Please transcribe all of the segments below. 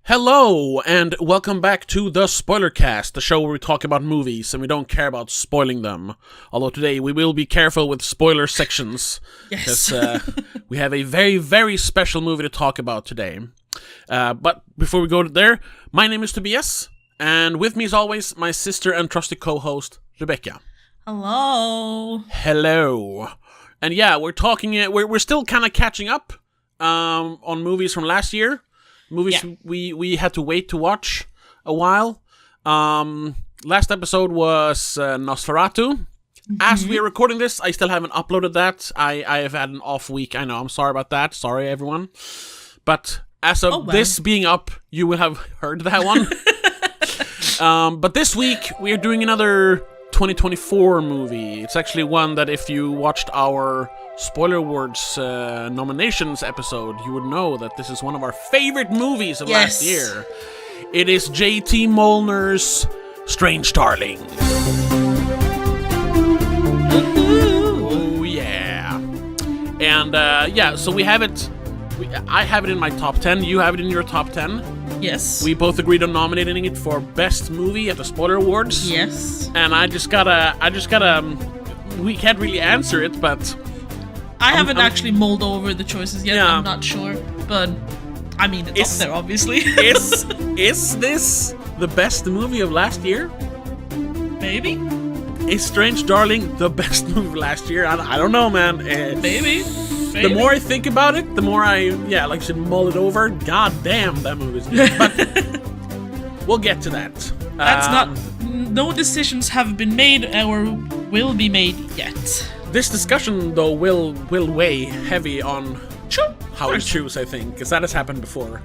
Hello, and welcome back to the Spoilercast, the show where we talk about movies and we don't care about spoiling them. Although today we will be careful with spoiler sections. Yes. Because we have a very, very special movie to talk about today. But before we go there, my name is Tobias, and with me as always, my sister and trusty co-host, Rebecca. Hello. Hello. And yeah, we're still kind of catching up on movies from last year. Movies we had to wait to watch a while. Last episode was Nosferatu. Mm-hmm. As we are recording this, I still haven't uploaded that. I have had an off week. I know. I'm sorry about that. Sorry, everyone. But as of this being up, you will have heard that one. But this week, we are doing another 2024 movie. It's actually one that if you watched our Spoiler Awards nominations episode, you would know that this is one of our favorite movies of last year. It is JT Mollner's Strange Darling. Oh yeah. And so we have it. I have it in my top 10. You have it in your top 10. Yes. We both agreed on nominating it for Best Movie at the Spoiler Awards. Yes. And I just gotta, we can't really answer it, but I haven't actually mulled over the choices yet. Yeah. I'm not sure, but I mean, it's up there, obviously. is this the best movie of last year? Maybe. Is Strange Darling the best movie of last year? I don't know, man. Maybe. The more I think about it, the more I, should mull it over. God damn, that movie's good. But we'll get to that. No decisions have been made or will be made yet. This discussion, though, will weigh heavy on how we choose, I think, because that has happened before.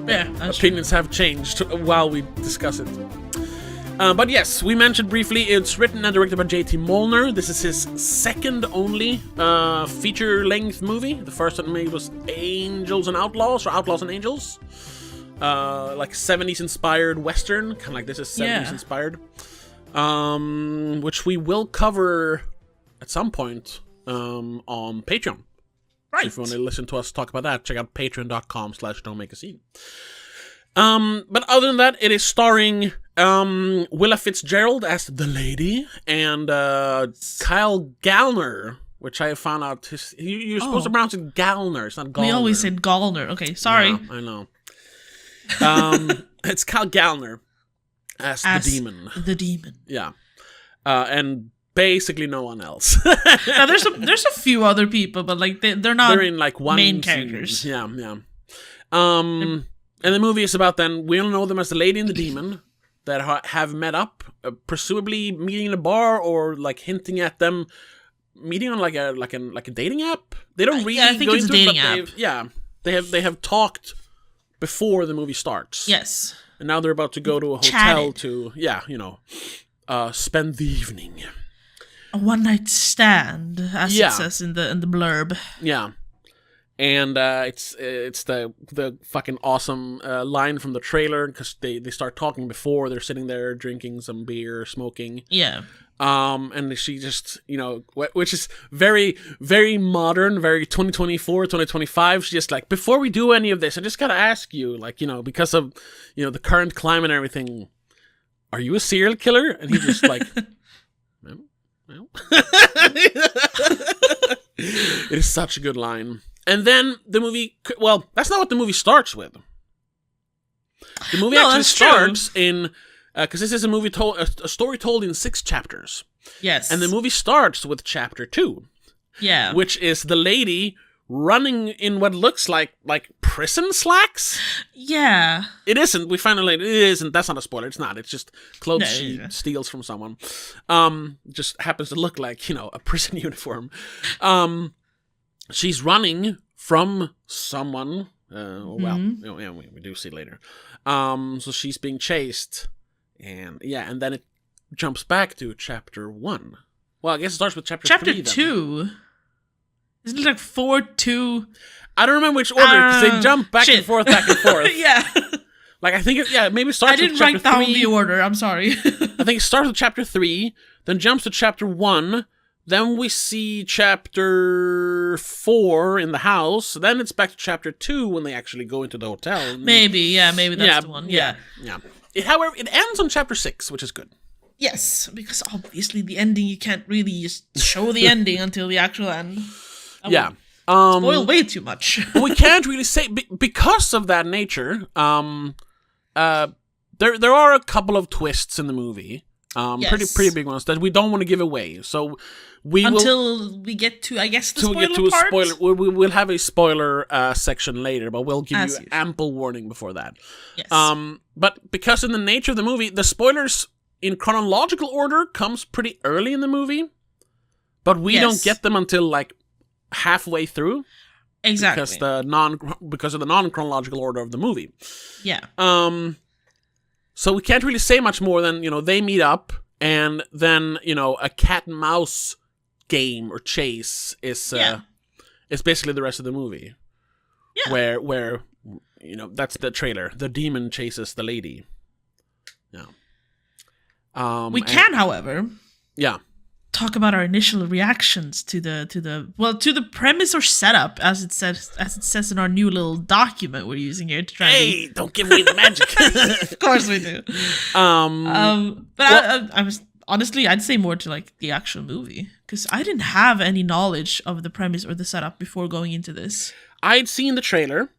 Yeah, opinions have changed while we discuss it. But yes, we mentioned briefly, it's written and directed by JT Mollner. This is his second only feature-length movie. The first one he made was Angels and Outlaws, or Outlaws and Angels. Like 70s-inspired Western, kind of like this is 70s-inspired. Which we will cover at some point on Patreon. Right. So if you want to listen to us talk about that, check out patreon.com/don'tmakeascene. But other than that, it is starring Willa Fitzgerald as the lady, and Kyle Gallner, which I found out you're supposed to pronounce it Gallner. It's not Gallner. We always said Gallner. Okay, sorry. Yeah, I know. It's Kyle Gallner as the demon. The demon. Yeah, and basically no one else. Now there's a few other people, but like they're not. They're in like one main scene. characters. Yeah. And the movie is about then we all know them as the lady and the demon that have met up, presumably meeting in a bar or like hinting at them meeting on like a dating app. They don't really. I think go it's into a dating it, but they have talked before the movie starts. Yes. And now they're about to go to a hotel to spend the evening. A one-night stand, as it says in the blurb. Yeah. And it's the fucking awesome line from the trailer, because they start talking before they're sitting there drinking some beer, smoking. Yeah. And she just, which is very, very modern, very 2024, 2025. She's just like, before we do any of this, I just gotta ask you, because of, the current climate and everything, are you a serial killer? And he's just like, no. It is such a good line. And then the movie, that's not what the movie starts with. The movie actually starts in, because this is a story told in 6 chapters. Yes. And the movie starts with chapter 2. Yeah. Which is the lady running in what looks like prison slacks. Yeah. It isn't. We find out later. It isn't. That's not a spoiler. It's not. It's just clothes she steals from someone. Just happens to look like, a prison uniform. She's running from someone. We do see later. So she's being chased. And then it jumps back to chapter 1. Well, I guess it starts with chapter 3 then. Chapter 2? Isn't it like 4, 2? I don't remember which order, because they jump back and forth. Yeah. Like, I think maybe it starts with chapter 3. I didn't write down the order, I'm sorry. I think it starts with chapter 3, then jumps to chapter 1, Then we see chapter 4 in the house. Then it's back to chapter 2 when they actually go into the hotel. Maybe that's the one. Yeah. However, it ends on chapter 6, which is good. Yes, because obviously the ending, you can't really just show the ending until the actual end. Spoil way too much. We can't really say, because of that nature, there are a couple of twists in the movie. Pretty big ones that we don't want to give away. So until we get to, I guess, the spoiler part. We will have a spoiler section later, but we'll give you ample warning before that. Yes. But because in the nature of the movie, the spoilers in chronological order comes pretty early in the movie, but we don't get them until like halfway through. Exactly. Because of the non-chronological order of the movie. Yeah. So we can't really say much more than, they meet up, and then, a cat and mouse game or chase is basically the rest of the movie. Yeah. Where that's the trailer. The demon chases the lady. Yeah. We can, however, talk about our initial reactions to the premise or setup, as it says in our new little document we're using here to try. Hey, don't give away the magic. Of course we do. But I was honestly, I'd say more to like the actual movie, because I didn't have any knowledge of the premise or the setup before going into this. I'd seen the trailer.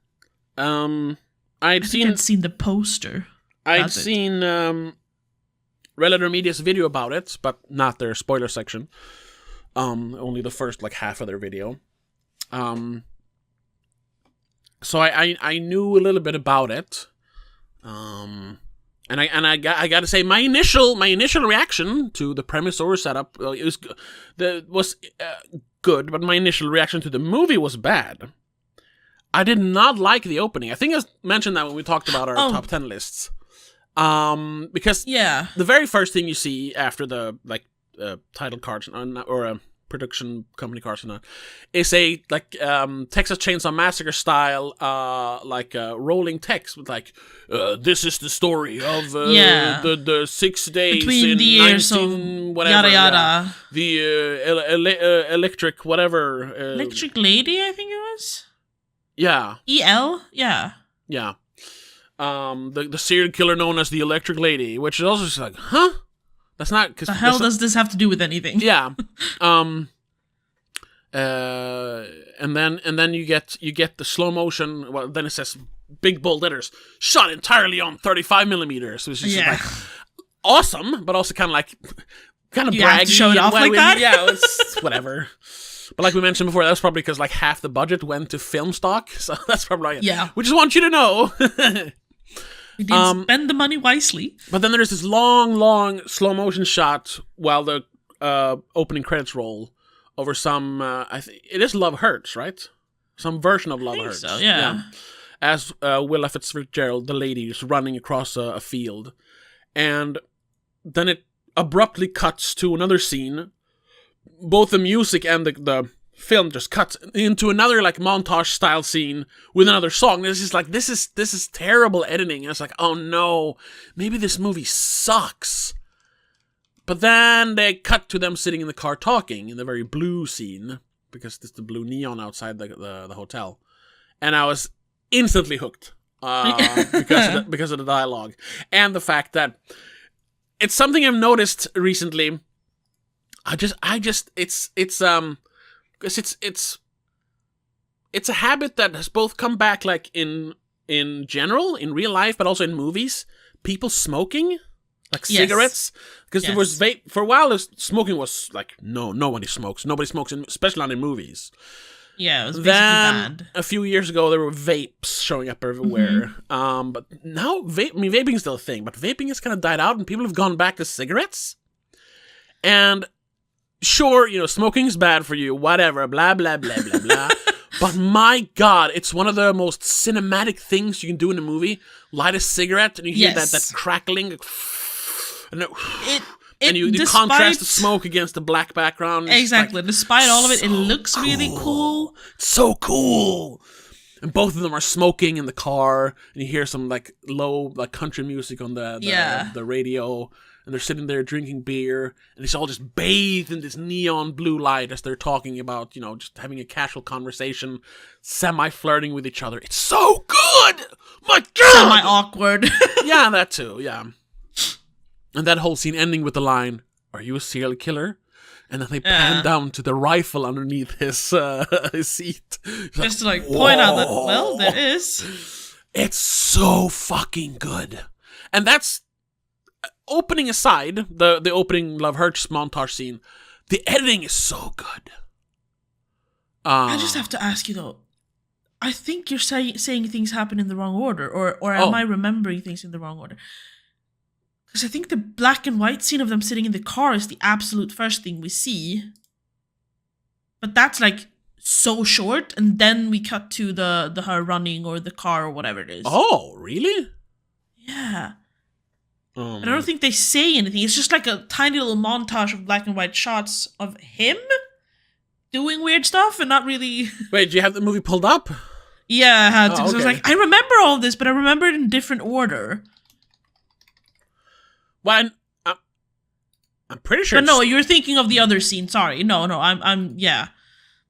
I'd seen the poster. I'd seen Relator Media's video about it, but not their spoiler section. Only the first half of their video. So I knew a little bit about it. And I got to say, my initial reaction to the premise or setup was good, but my initial reaction to the movie was bad. I did not like the opening. I think I mentioned that when we talked about our top 10 lists. Because the very first thing you see after the title cards or production company cards is a Texas Chainsaw Massacre style rolling text with this is the story of the 6 days between in the years 19 of whatever, yada yada the electric whatever electric lady, I think it was. EL yeah. The serial killer known as the Electric Lady, which is also just huh? That's not... The hell does this have to do with anything? Yeah. And then you get the slow motion. Well, then it says big bold letters, shot entirely on 35 millimeters. Which is just awesome, but also kind of braggy. Have to show it off like that? Yeah, it's whatever. But like we mentioned before, that was probably because half the budget went to film stock. So that's probably we just want you to know. We didn't spend the money wisely. But then there's this long slow motion shot while the opening credits roll over some. I think it is Love Hurts, right? Some version of Love Hurts. So, yeah. As Willa Fitzgerald, the lady, is running across a field, and then it abruptly cuts to another scene. Both the music and the film just cuts into another montage style scene with another song. It's just this is terrible editing. And it's oh no, maybe this movie sucks. But then they cut to them sitting in the car talking in the very blue scene, because it's the blue neon outside the hotel, and I was instantly hooked because of the dialogue and the fact that it's something I've noticed recently. It's a habit that has both come back in general, in real life, but also in movies. People smoking, cigarettes, because there was vape for a while. Smoking was nobody smokes, especially not in movies. Yeah, it was basically bad. A few years ago, there were vapes showing up everywhere. Mm-hmm. But now, vaping is still a thing, but vaping has kind of died out, and people have gone back to cigarettes. And sure, smoking is bad for you, whatever, blah, blah, blah, blah, blah. But my God, it's one of the most cinematic things you can do in a movie. Light a cigarette, and you hear that crackling. And you contrast the smoke against the black background. Exactly. Despite all of it, it looks really cool. It's so cool. And both of them are smoking in the car, and you hear some low country music on the radio. and they're sitting there drinking beer, and it's all just bathed in this neon blue light as they're talking about, just having a casual conversation, semi-flirting with each other. It's so good! My God! Semi-awkward. Yeah, that too, yeah. And that whole scene ending with the line, "Are you a serial killer?" And then they pan down to the rifle underneath his seat. Just to point out that, well, there is. It's so fucking good. And that's, opening aside, the opening Love Hurts montage scene, the editing is so good. I just have to ask you though, I think you're saying things happen in the wrong order, or am I remembering things in the wrong order? Because I think the black and white scene of them sitting in the car is the absolute first thing we see. But that's so short, and then we cut to the her running or the car or whatever it is. Oh, really? Yeah. I don't think they say anything. It's just like a tiny little montage of black and white shots of him doing weird stuff and not really... Wait, do you have the movie pulled up? Yeah, I had to. Okay. So I was I remember all this, but I remember it in different order. Well, I'm pretty sure. But no, you're thinking of the other scene. Sorry, no, I'm yeah.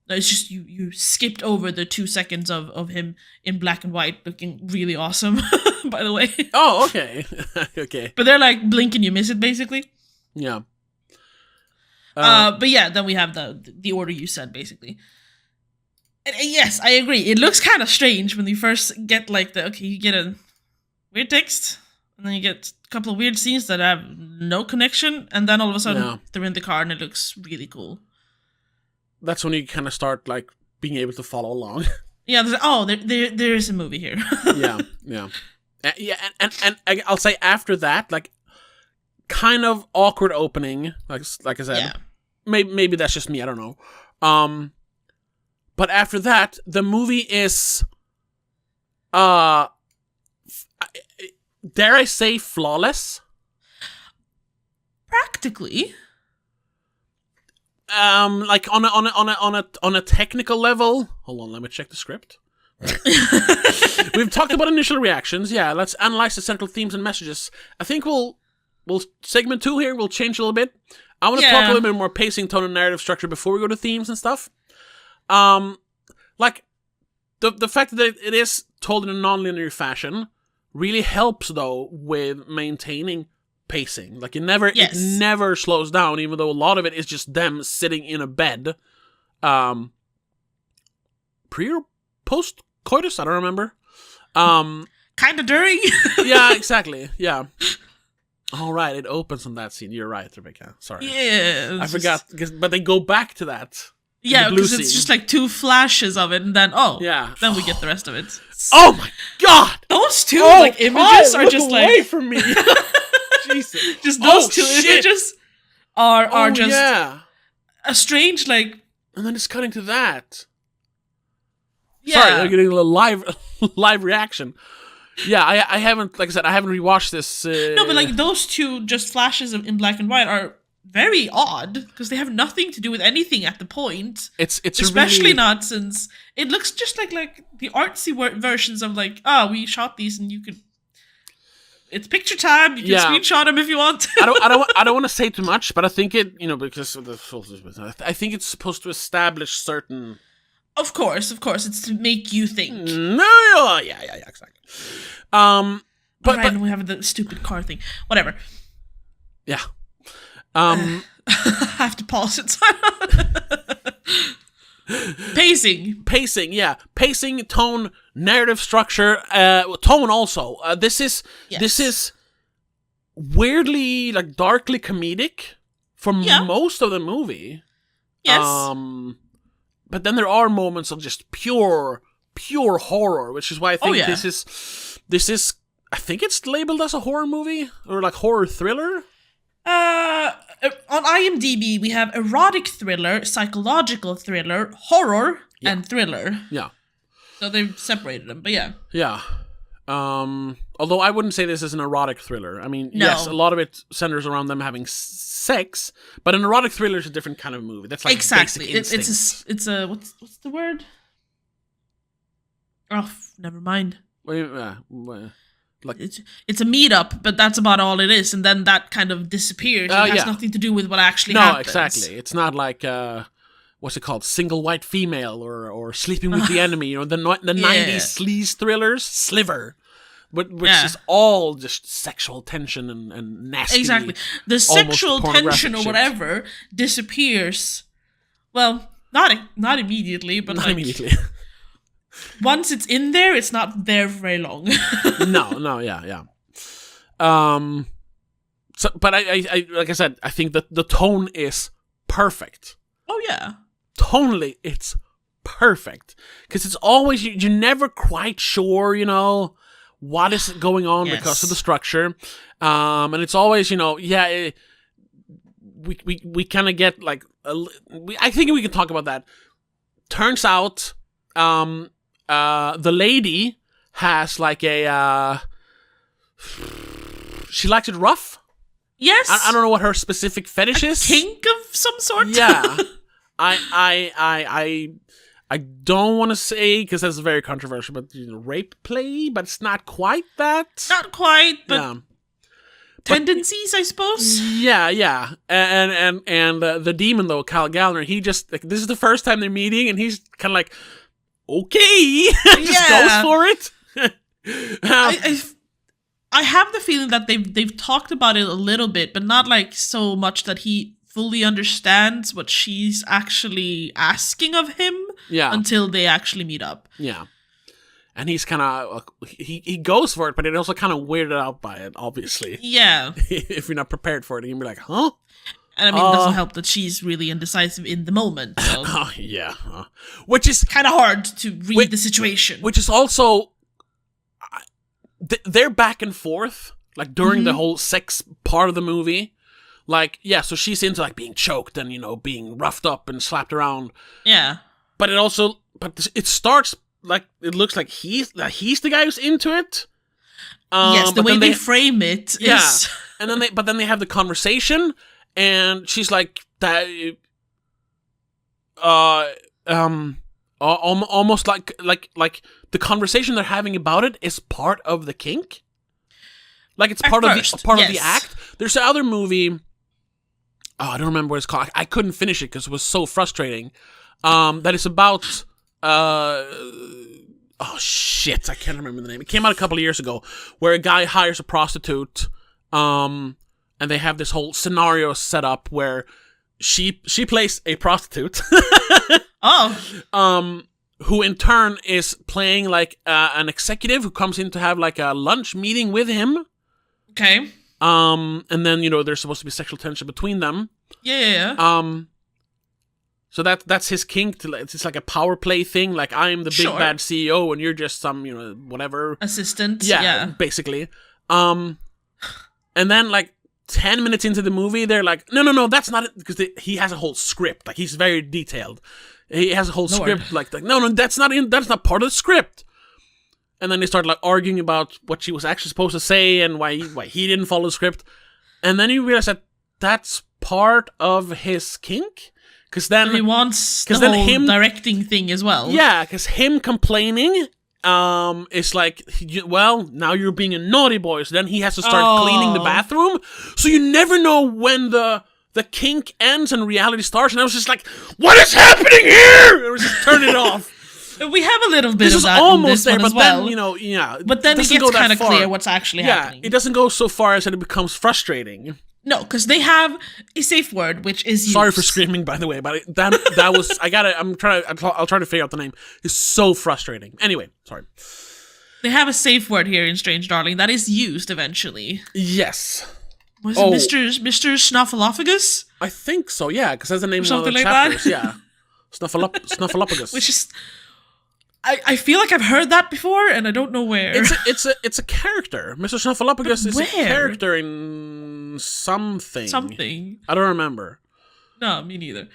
It's just you skipped over the 2 seconds of him in black and white looking really awesome. By the way. Oh, okay, okay. But they're blink and you miss it, basically. Yeah. But yeah, then we have the order you said, basically. And yes, I agree. It looks kind of strange when you first get you get a weird text. And then you get a couple of weird scenes that have no connection, and then all of a sudden they're in the car and it looks really cool. That's when you kind of start being able to follow along. Yeah, there is a movie here. Yeah. Yeah, and I'll say after that, kind of awkward opening, like I said. Maybe that's just me, I don't know. But after that, the movie is dare I say flawless? Practically. On a technical level. Hold on, let me check the script. We've talked about initial reactions. Yeah, let's analyze the central themes and messages. I think we'll segment 2 here. We'll change a little bit. I want to talk a little bit more pacing, tone, and narrative structure before we go to themes and stuff. The fact that it is told in a non-linear fashion really helps, though, with maintaining pacing. It never slows down, even though a lot of it is just them sitting in a bed. Pre or post coitus? I don't remember. Kind of during. Yeah, exactly. Yeah. All right, it opens on that scene. You're right, Rebecca. Sorry. Yeah. I forgot, but they go back to that. Yeah, because it's just 2 flashes of it, and then then we get the rest of it. Oh my God! Those 2 images are just away from me. Jesus. Just those 2 images are just a strange and then it's cutting to that. Yeah. Sorry, I'm getting a little live reaction. Yeah, I haven't, like I said, I haven't rewatched this. No, but those 2 just flashes in black and white are very odd because they have nothing to do with anything at the point. It's especially not since it looks just like the artsy versions of we shot these and you could. It's picture time. You can screenshot them if you want. I don't want to say too much, but I think it because of the I think it's supposed to establish certain. Of course, it's to make you think. No, yeah, exactly. But we have the stupid car thing. Whatever. Yeah. I have to pause it. Pacing, yeah. Pacing, tone, narrative structure, tone also. This is weirdly darkly comedic for most of the movie. Yes. But then there are moments of just pure horror, which is why I think this is I think it's labeled as a horror movie or horror thriller. On IMDb, we have erotic thriller, psychological thriller, horror, and thriller. Yeah. So they've separated them, but yeah. Yeah. Although I wouldn't say this is an erotic thriller. I mean, no. Yes, a lot of it centers around them having sex, but an erotic thriller is a different kind of movie. That's exactly. Basic it's a what's the word? Oh, never mind. Like it's a meetup, but that's about all it is, and then that kind of disappears. It has nothing to do with what actually happens. No, exactly. It's not like what's it called? Single white female or Sleeping with the Enemy. You know, the 90s sleaze thrillers, Sliver. Which is all just sexual tension and nasty. Exactly. The sexual tension or whatever disappears. Well, not immediately, but not like, immediately. Once it's in there, it's not there for very long. No, yeah. So, but I like I said, I think that the tone is perfect. Oh yeah. Tonally, it's perfect because it's always you're never quite sure, you know, what is going on because of the structure, and it's always, you know, we kind of get like I think we can talk about that. Turns out, the lady has like she likes it rough. Yes. I don't know what her specific fetish is. Kink of some sort. Yeah. I don't want to say, because that's very controversial, but you know, rape play, but it's not quite that. Not quite, but tendencies, I suppose. Yeah. And the demon though, Gallner, he just like, this is the first time they're meeting, and he's kind of like, okay, just goes for it. I have the feeling that they've talked about it a little bit, but not like so much that he fully understands what she's actually asking of him until they actually meet up. Yeah. And he's kind of, he goes for it, but it also kind of weirded out by it, obviously. Yeah. If you're not prepared for it, you can be like, huh? And I mean, it doesn't help that she's really indecisive in the moment. So. Yeah. Which is kind of hard to read the situation. Which is also, they're back and forth, like during the whole sex part of the movie. Like, yeah, so she's into like being choked and, you know, being roughed up and slapped around. Yeah. But it starts like, it looks like he's the guy who's into it. Yes, the way they frame it is. And then they have the conversation, and she's like that. Almost like the conversation they're having about it is part of the kink. Like it's part of the act. There's another movie. Oh, I don't remember what it's called. I couldn't finish it because it was so frustrating. That is about. Oh shit! I can't remember the name. It came out a couple of years ago, where a guy hires a prostitute, and they have this whole scenario set up where she plays a prostitute. Who in turn is playing like an executive who comes in to have like a lunch meeting with him. Okay. And then, you know, there's supposed to be sexual tension between them. Yeah. So that's his kink. It's like a power play thing. Like, I'm the big bad CEO and you're just some, you know, whatever. Assistant. Yeah. Basically. And then like 10 minutes into the movie, they're like, no, that's not it. Because he has a whole script. Like, he's very detailed. He has a whole script. Like, no, that's not part of the script. And then they start like arguing about what she was actually supposed to say and why he didn't follow the script. And then you realize that that's part of his kink. Because then he wants the whole directing thing as well. Yeah, because him complaining is like, well, now you're being a naughty boy. So then he has to start cleaning the bathroom. So you never know when the kink ends and reality starts. And I was just like, what is happening here? I was just turning it off. We have a little bit of that almost in this there, one but as well. Then, you know, yeah. But then it gets kind of clear what's actually happening. Yeah, it doesn't go so far as that it becomes frustrating. No, because they have a safe word, which is used. Sorry for screaming, by the way, but that was, I'll try to figure out the name. It's so frustrating. Anyway, sorry. They have a safe word here in Strange Darling that is used eventually. Yes. Was it Mr. Snuffleupagus? I think so, yeah, because that's the name of the like chapters. That? Yeah. Snuffleupagus. Which is... I feel like I've heard that before, and I don't know where. It's a character. Mr. Snuffleupagus is a character in something. Something. I don't remember. No, me neither.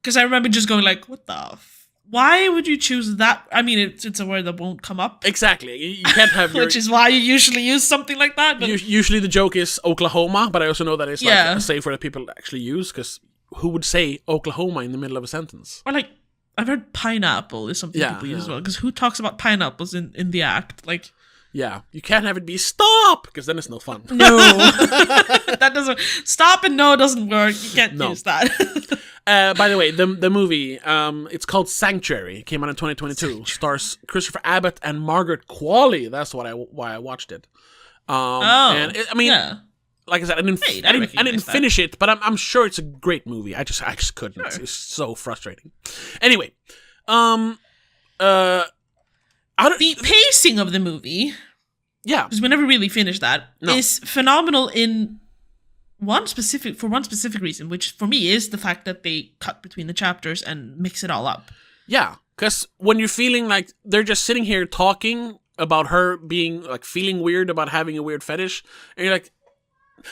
Because I remember just going like, what the... Why would you choose that? I mean, it's a word that won't come up. Exactly. You can't have your... Which is why you usually use something like that. But... Usually the joke is Oklahoma, but I also know that it's like a safe word that people actually use, because who would say Oklahoma in the middle of a sentence? Or like... I've heard pineapple is something people use as well, because who talks about pineapples in the act? Like, Yeah, you can't have it be stop, because then it's no fun. No. That doesn't... Stop and no doesn't work. You can't use that. By the way, the movie, it's called Sanctuary. It came out in 2022. Stars Christopher Abbott and Margaret Qualley. That's why I watched it. And like I said, I didn't finish it, but I'm sure it's a great movie. I just couldn't. Sure. It's so frustrating. Anyway, the pacing of the movie, because we never really finished that, is phenomenal in one specific reason, which for me is the fact that they cut between the chapters and mix it all up. Yeah, because when you're feeling like they're just sitting here talking about her being like feeling weird about having a weird fetish, and you're like,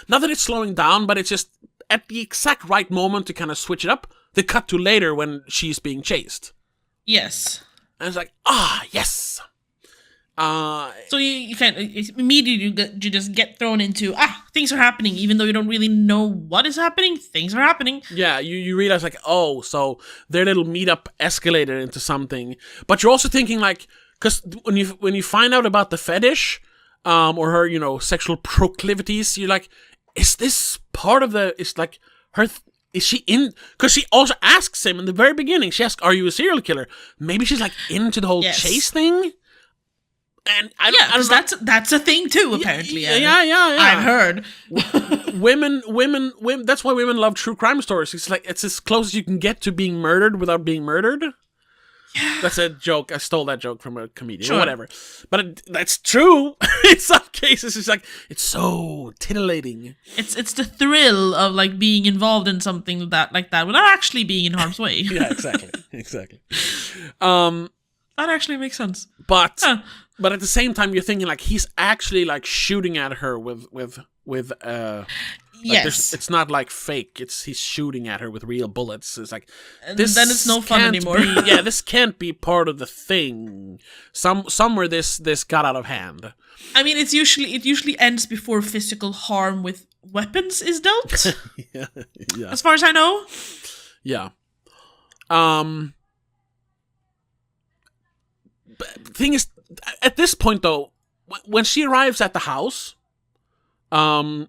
not that it's slowing down, but it's just at the exact right moment to kind of switch it up. They cut to later when she's being chased. Yes. And it's like, yes. So you can't immediately you just get thrown into things are happening, even though you don't really know what is happening. Things are happening. Yeah, you realize like, so their little meetup escalated into something. But you're also thinking like, because when you find out about the fetish, or her sexual proclivities, you're like, is this part of the? Is like her. Is she in? Because she also asks him in the very beginning. She asks, "Are you a serial killer?" Maybe she's like into the whole chase thing. And I don't know. That's a thing too. Apparently, yeah. I've heard. women. That's why women love true crime stories. It's like it's as close as you can get to being murdered without being murdered. Yeah. That's a joke. I stole that joke from a comedian or whatever. But that's true. In some cases, it's like, it's so titillating. It's the thrill of like being involved in something like that without actually being in harm's way. Yeah, exactly. That actually makes sense. But at the same time, you're thinking like he's actually like shooting at her with yes, it's not like fake. He's shooting at her with real bullets. It's like this. Then it's no fun anymore. This can't be part of the thing. Somewhere this got out of hand. I mean, it usually ends before physical harm with weapons is dealt. yeah. As far as I know. Yeah. But the thing is, at this point though, when she arrives at the house, I'd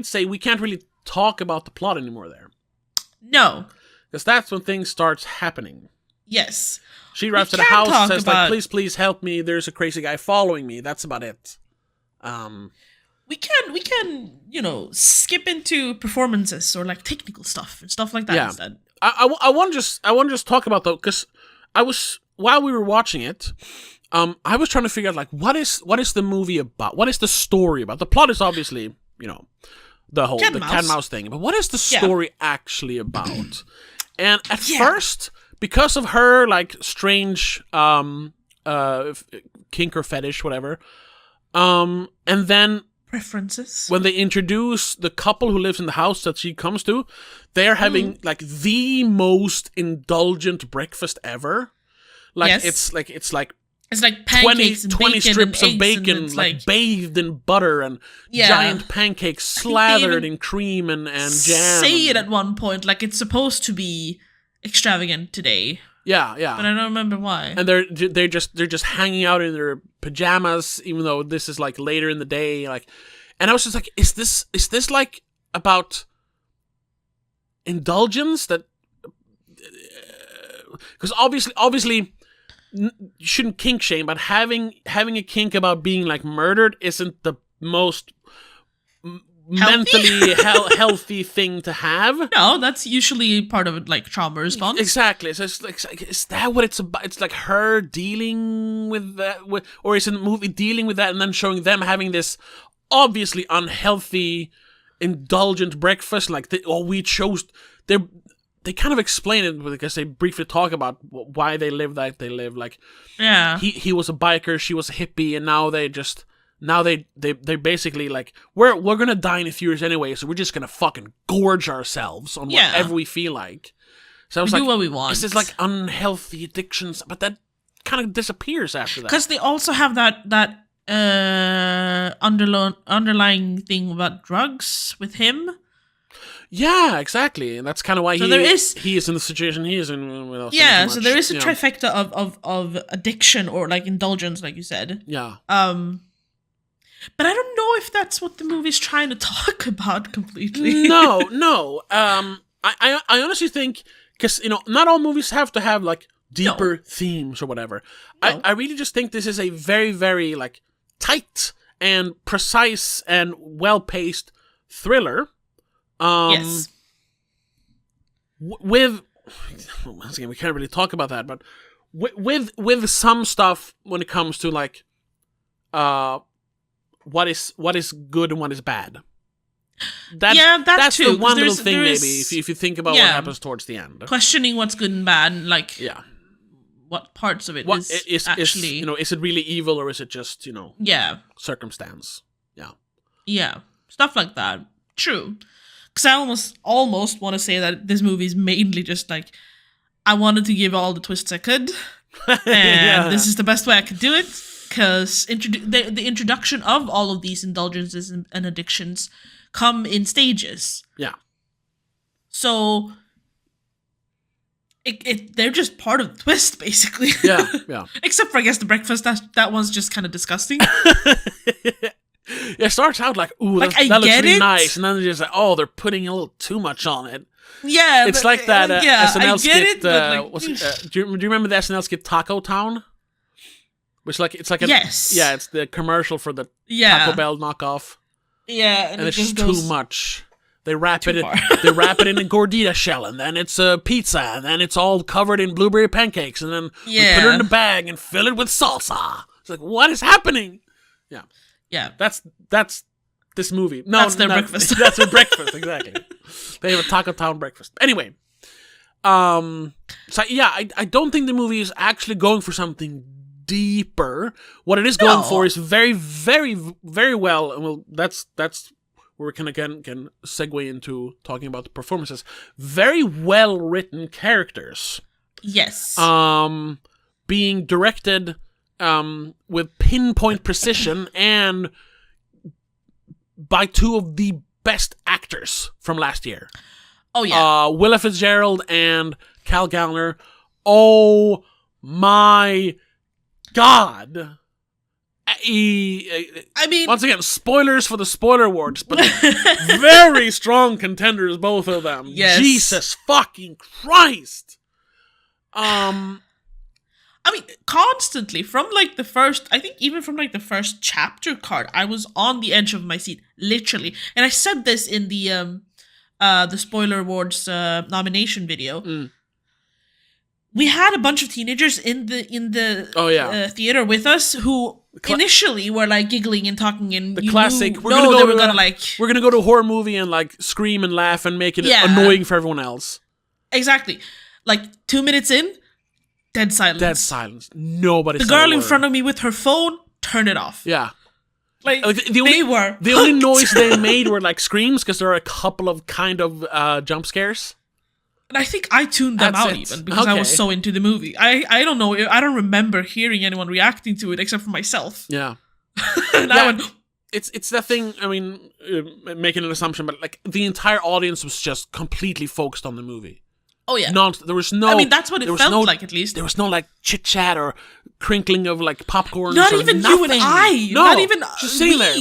say we can't really talk about the plot anymore there. No. Because that's when things starts happening. Yes. She arrives to the house and says, like, please help me. There's a crazy guy following me. That's about it. We can, skip into performances or like technical stuff and stuff like that instead. I want to just talk about though, because while we were watching it, I was trying to figure out like what is the movie about? What is the story about? The plot is obviously, the whole cat and mouse thing, but what is the story actually about? And at first, because of her like strange kink or fetish, whatever, and then preferences, when they introduce the couple who lives in the house that she comes to, they're having like the most indulgent breakfast ever. Like it's like pancakes 20 strips of bacon, like bathed in butter, and giant pancakes slathered in cream and jam. Say it at one point like it's supposed to be extravagant today. Yeah. But I don't remember why. And they're just hanging out in their pajamas, even though this is like later in the day. Like, and I was just like, is this like about indulgence? That because obviously. You shouldn't kink shame, but having a kink about being like murdered isn't the most mentally healthy thing to have. No, that's usually part of like trauma response. Exactly. So it's like, is that what it's about? It's like her dealing with that, or is it the movie dealing with that and then showing them having this obviously unhealthy, indulgent breakfast? Like we chose. They kind of explain it because they briefly talk about why they live like they live. Like, he was a biker, she was a hippie, and now they basically like we're gonna die in a few years anyway, so we're just gonna fucking gorge ourselves on whatever we feel like. So I was we do what we want. It's just like unhealthy addictions, but that kind of disappears after that. Because they also have that underlying thing about drugs with him. Yeah, exactly, and that's kind of why he is in the situation he is in. Yeah, so there is a trifecta of addiction or like indulgence, like you said. Yeah. But I don't know if that's what the movie's trying to talk about completely. No. I honestly think, because not all movies have to have like deeper themes or whatever. No. I really just think this is a very, very like tight and precise and well-paced thriller. Yes. With once again, we can't really talk about that, but with some stuff when it comes to like what is good and what is bad. That's too, the one little thing maybe if you think about what happens towards the end. Questioning what's good and bad, and like what parts of it is actually is it really evil or is it just circumstance? Yeah, stuff like that. True. Because I almost want to say that this movie is mainly just like, I wanted to give all the twists I could, and this is the best way I could do it, because the introduction of all of these indulgences and addictions come in stages. Yeah. So, they're just part of the twist, basically. Yeah. Except for, I guess, the breakfast, that one's just kind of disgusting. It starts out like, ooh, that looks really nice, and then they're just like, they're putting a little too much on it. Yeah, it's like that SNL skit. Do you remember the SNL skit Taco Town? Which it's the commercial for the Taco Bell knockoff. Yeah, and it's just too much. They wrap it in a gordita shell, and then it's a pizza, and then it's all covered in blueberry pancakes, and then we put it in a bag and fill it with salsa. It's like, what is happening? Yeah, that's this movie. No, that's their breakfast. That's their breakfast, exactly. They have a Taco Town breakfast. Anyway, I don't think the movie is actually going for something deeper. What it is going for is very, very, very well, and that's where we can segue into talking about the performances. Very well written characters. Yes. Being directed with pinpoint precision and by two of the best actors from last year. Oh yeah. Willa Fitzgerald and Gallner. Oh my God. I mean, once again, spoilers for the spoiler awards, but very strong contenders, both of them. Yes. Jesus fucking Christ. I mean, constantly from like the first, I think even from like the first chapter card, I was on the edge of my seat, literally. And I said this in the spoiler awards nomination video. We had a bunch of teenagers in the theater with us who initially were like giggling and talking, and the classic. We're gonna go to a horror movie and like scream and laugh and make it annoying for everyone else. Exactly. Like 2 minutes in, dead silence. Dead silence. Nobody. The girl in front of me with her phone, turn it off. Yeah. Like the only noise they made were like screams, because there are a couple of kind of jump scares. And I think I tuned them out even because I was so into the movie. I don't know. I don't remember hearing anyone reacting to it except for myself. Yeah. And I went, it's that thing. I mean, making an assumption, but like the entire audience was just completely focused on the movie. Oh yeah. There was no. I mean, that's what it felt like. At least there was no like chit chat or crinkling of like popcorn. Not even nothing. you and I. No, not even just sitting there.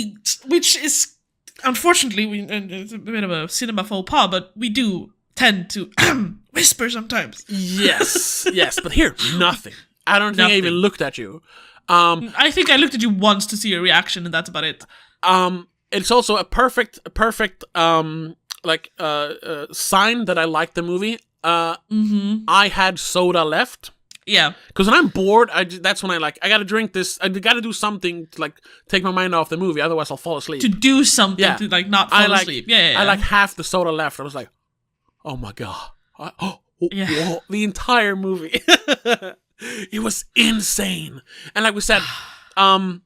Which is unfortunately, it's a bit of a cinema faux pas, but we do tend to whisper sometimes. Yes, but here, nothing. I don't think I even looked at you. I think I looked at you once to see your reaction, and that's about it. It's also a perfect sign that I liked the movie. I had soda left. Yeah. Because when I'm bored, that's when I gotta drink this. I gotta do something to like take my mind off the movie. Otherwise, I'll fall asleep. To do something to like not fall asleep. Yeah. I like half the soda left. I was like, oh my God. Whoa, the entire movie. It was insane. And like we said, I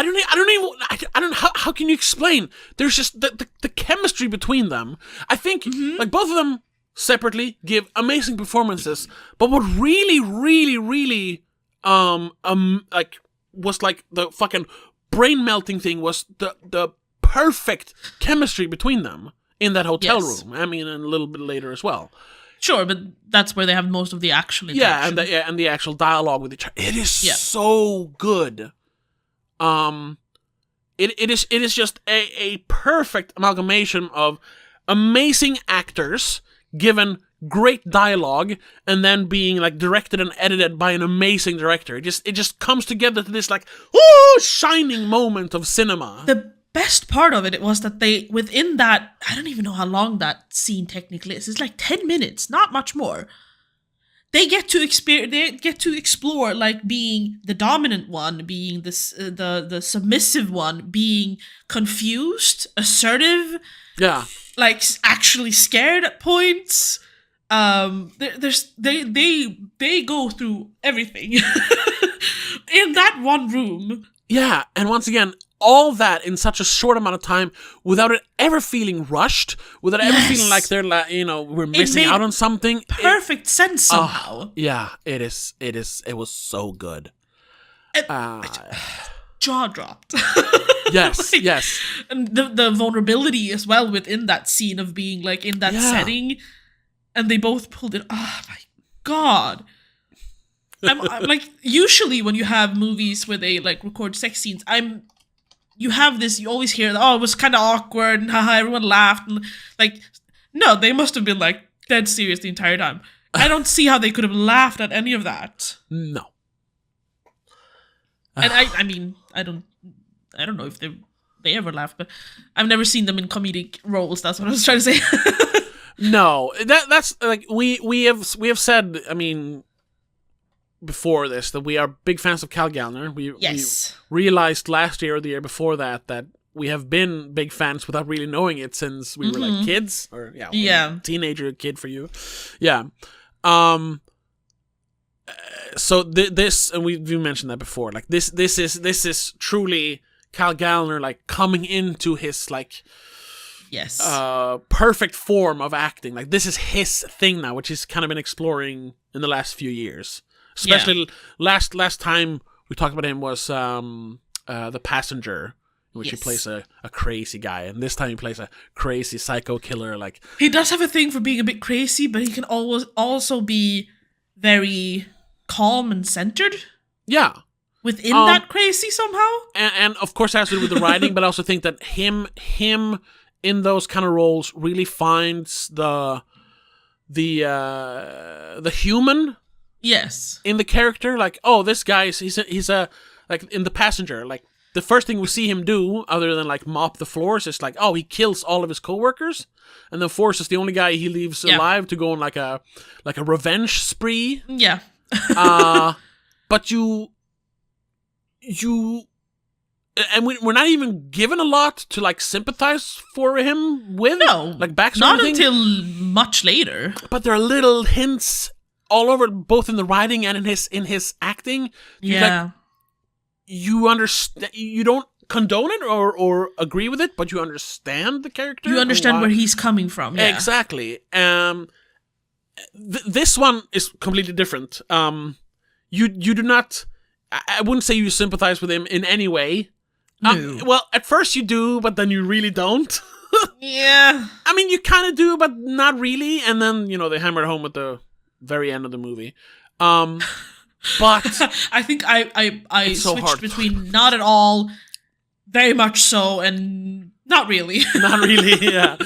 don't know how can you explain? There's just the chemistry between them. I think like both of them separately give amazing performances, but what really like was like the fucking brain melting thing was the perfect chemistry between them in that hotel Yes. room. I mean, and a little bit later as well. Sure, but that's where they have most of the actual interaction. And the actual dialogue with each other. It is so good. It is just a perfect amalgamation of amazing actors given great dialogue and then being like directed and edited by an amazing director. It just comes together to this like shining moment of cinema. The best part of it was that they, within that, I don't even know how long that scene technically is. It's like 10 minutes, not much more. They get to explore like being the dominant one, being this the submissive one, being confused, assertive, like actually scared at points. They go through everything in that one room. Yeah, and once again, all that in such a short amount of time without it ever feeling rushed, without ever feeling like they're we're missing out on something. Perfect sense somehow. It was so good. Jaw dropped. Yes, yes. And the vulnerability as well within that scene of being like in that setting, and they both pulled it. Oh my god. I'm like, usually when you have movies where they like record sex scenes, you always hear, oh, it was kind of awkward and haha, everyone laughed, and like, no, they must have been like dead serious the entire time. I don't see how they could have laughed at any of that. No. And I mean, I don't know if they ever laughed, but I've never seen them in comedic roles. That's what I was trying to say. No, that's like we have said. I mean, before this, that we are big fans of Cal Gallner. We realized last year or the year before that we have been big fans without really knowing it since we were like kids, or teenager kid for you, So this, and we mentioned that before. Like this is truly Cal Gallner like coming into his like perfect form of acting. Like this is his thing now, which he's kind of been exploring in the last few years. Especially last time we talked about him was The Passenger, in which he plays a crazy guy, and this time he plays a crazy psycho killer. Like he does have a thing for being a bit crazy, but he can always also be very calm and centered. Yeah. Within that crazy somehow. And of course it has to do with the writing, but I also think that him in those kind of roles really finds the human in the character. Like, oh, this guy he's a like in The Passenger, like the first thing we see him do other than like mop the floors is like, oh, he kills all of his coworkers and then forces the only guy he leaves alive to go on like a revenge spree. Yeah. But you and we're not even given a lot to like sympathize for him with. No, like backstory. Not until much later. But there are little hints all over, both in the writing and in his acting. Yeah, you understand. You don't condone it or agree with it, but you understand the character. You understand where he's coming from. Yeah. Exactly. This one is completely different. You do not. I wouldn't say you sympathize with him in any way. No. Well, at first you do, but then you really don't. Yeah. I mean, you kind of do, but not really. And then, they hammer it home at the very end of the movie. But I think I switched between not at all, very much so, and not really. Not really, yeah.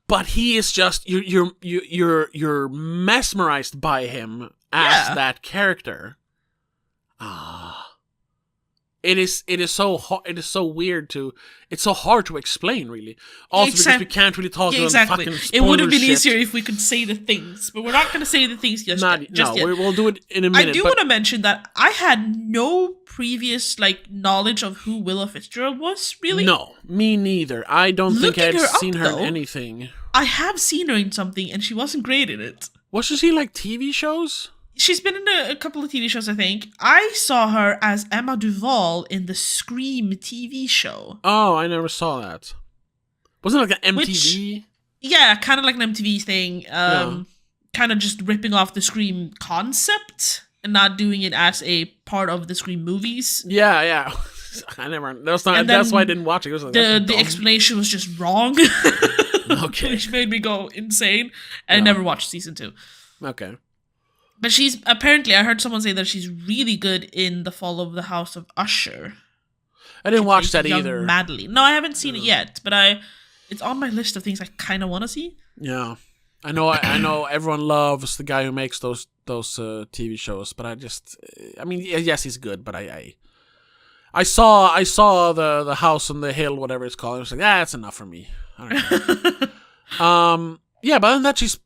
But he is just you're mesmerized by him as that character. It is so weird it's so hard to explain, really. Also because we can't really talk about fucking spoiler. It would have been easier if we could say the things, but we're not going to say the things just yet. We'll do it in a minute. I do want to mention that I had no previous knowledge of who Willa Fitzgerald was, really. No, me neither. I don't think I had seen her in anything. I have seen her in something, and she wasn't great in it. Was she in TV shows? She's been in a couple of TV shows, I think. I saw her as Emma Duval in the Scream TV show. Oh, I never saw that. Wasn't it like an MTV? Yeah, kind of like an MTV thing. Kind of just ripping off the Scream concept and not doing it as a part of the Scream movies. Yeah. I never. That's why I didn't watch it. It was like, the explanation was just wrong. Okay. Which made me go insane. And I never watched season 2. Okay. But she's apparently, I heard someone say that she's really good in The Fall of the House of Usher. I didn't watch that either. Madeline. No, I haven't seen it yet, but it's on my list of things I kind of want to see. Yeah, I know everyone loves the guy who makes those TV shows, but I mean, yes, he's good, but I saw the House on the Hill, whatever it's called. I was like, that's enough for me. All right. Yeah, but other than that, she's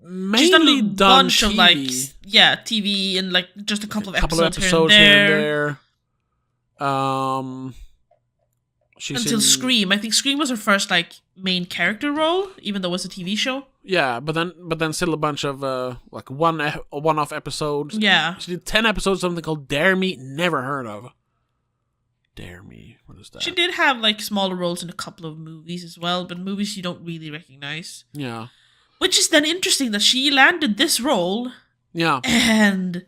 mainly done bunch TV. Of like TV and like just a couple of episodes here and there. She's until Scream. I think Scream was her first like main character role, even though it was a TV show. Yeah, but then still a bunch of like one-off episodes. Yeah, she did 10 episodes of something called Dare Me. Never heard of. Dare Me. What is that? She did have like smaller roles in a couple of movies as well, but movies you don't really recognize. Yeah. Which is then interesting that she landed this role. Yeah. And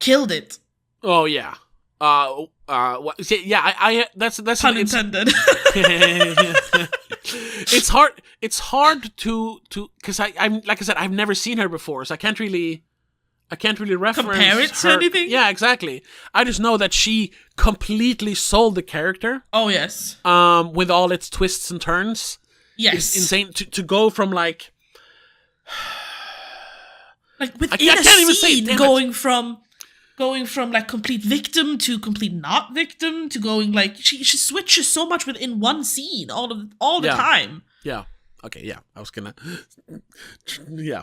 killed it. Oh yeah. Yeah. That's pun intended. It's hard to because I'm like I said, I've never seen her before, so I can't really reference compare it to anything. Yeah, exactly. I just know that she completely sold the character. Oh yes. With all its twists and turns. Yes. It's insane to go from like within a scene going from like complete victim to complete not victim to going like she switches so much within one scene all the time. Yeah. Okay, yeah. I was gonna yeah.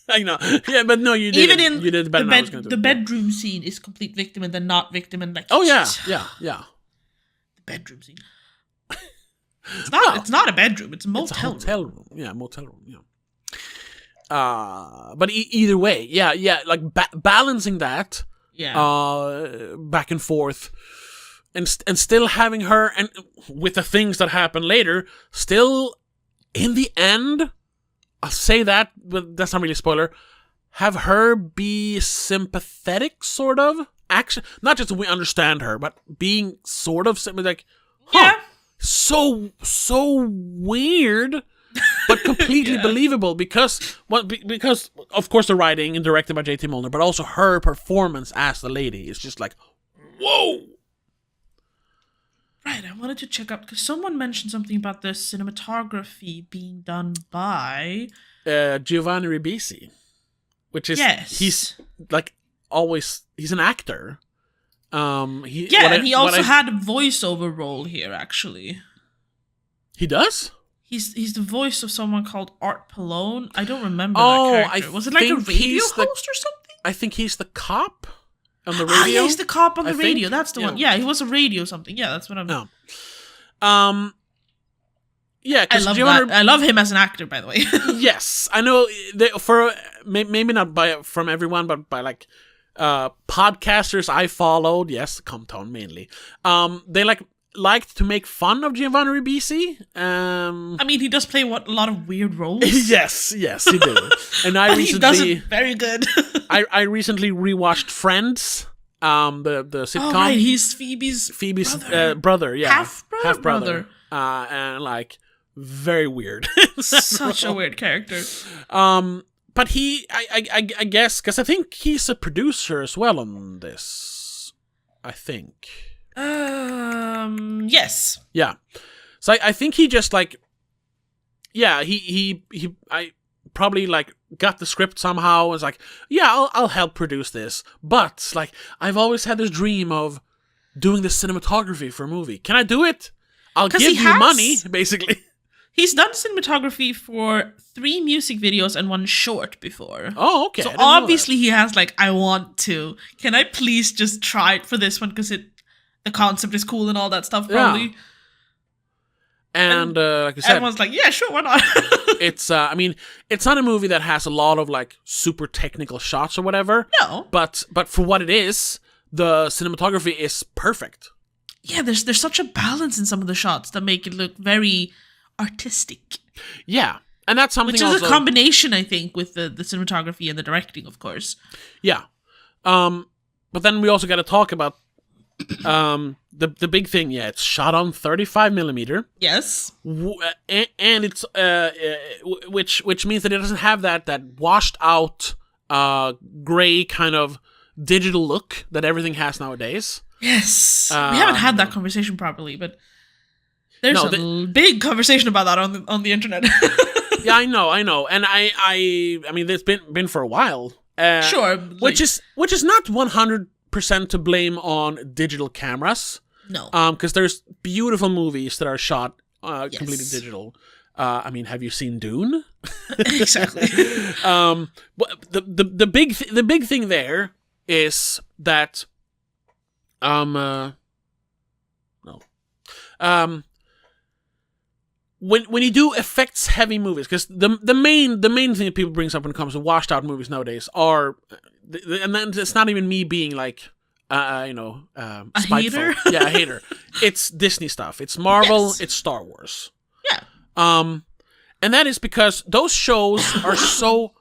I know. Yeah, but no, you did. Even you did better than I was gonna do. The bedroom scene is complete victim and then not victim and like oh yeah. The bedroom scene. It's not a bedroom, it's a motel room. Yeah, motel room, yeah. But either way, yeah, like balancing that, back and forth, and still having her, and with the things that happen later, still in the end, I'll say that, but that's not really a spoiler. Have her be sympathetic, sort of. Actually, not just that we understand her, but being sort of like, yeah, so weird. But completely believable because of course the writing and directed by JT Mollner, but also her performance as the lady is just like, whoa. Right, I wanted to check out because someone mentioned something about the cinematography being done by Giovanni Ribisi, which is he's like always he's an actor. And he also had a voiceover role here actually. He does? He's the voice of someone called Art Pallone. I don't remember that character. Was it like a radio host or something? I think he's the cop on the radio. Yeah, he's the cop on the radio. That's the one. Yeah, he was a radio something. Yeah, that's what I'm... No. I love that. I love him as an actor, by the way. Yes, I know. For maybe not from everyone, but by like podcasters I followed. Yes, Compton mainly. They liked to make fun of Giovanni Ribisi. I mean, he does play a lot of weird roles. yes, he did. And he does it very good. I recently rewatched Friends, the sitcom. Oh right, he's Phoebe's brother, yeah, half brother, and like very weird. Such a weird character. But I guess because I think he's a producer as well on this. I think. Yes. Yeah. So I think he just like, yeah, I probably like got the script somehow and was like, yeah, I'll help produce this. But like, I've always had this dream of doing the cinematography for a movie. Can I do it? I'll give you money, basically. He's done cinematography for 3 music videos and 1 short before. Oh, okay. So obviously he has like, I want to. Can I please just try it for this one? Because the concept is cool and all that stuff, probably. Yeah. And like I said, everyone's like, yeah, sure, why not? It's, I mean, it's not a movie that has a lot of like super technical shots or whatever. No. But for what it is, the cinematography is perfect. Yeah, there's such a balance in some of the shots that make it look very artistic. Yeah. And that's something which is also a combination, I think, with the cinematography and the directing, of course. Yeah. but then we also got to talk about the big thing. Yeah, it's shot on 35 millimeter. Yes. And it's which means that it doesn't have that washed out gray kind of digital look that everything has nowadays. Yes. We haven't had that conversation properly, but there's a big conversation about that on the internet. Yeah, I know, and I mean, it's been for a while. Sure, which is not 100% to blame on digital cameras. No, because there's beautiful movies that are shot completely digital. I mean, have you seen Dune? Exactly. The big thing there is that when you do effects heavy movies, because the main thing that people brings up when it comes to washed out movies nowadays are, and then it's not even me being like a spiteful. hater. Yeah, a hater. It's Disney stuff. It's Marvel. Yes. It's Star Wars. Yeah. And that is because those shows are so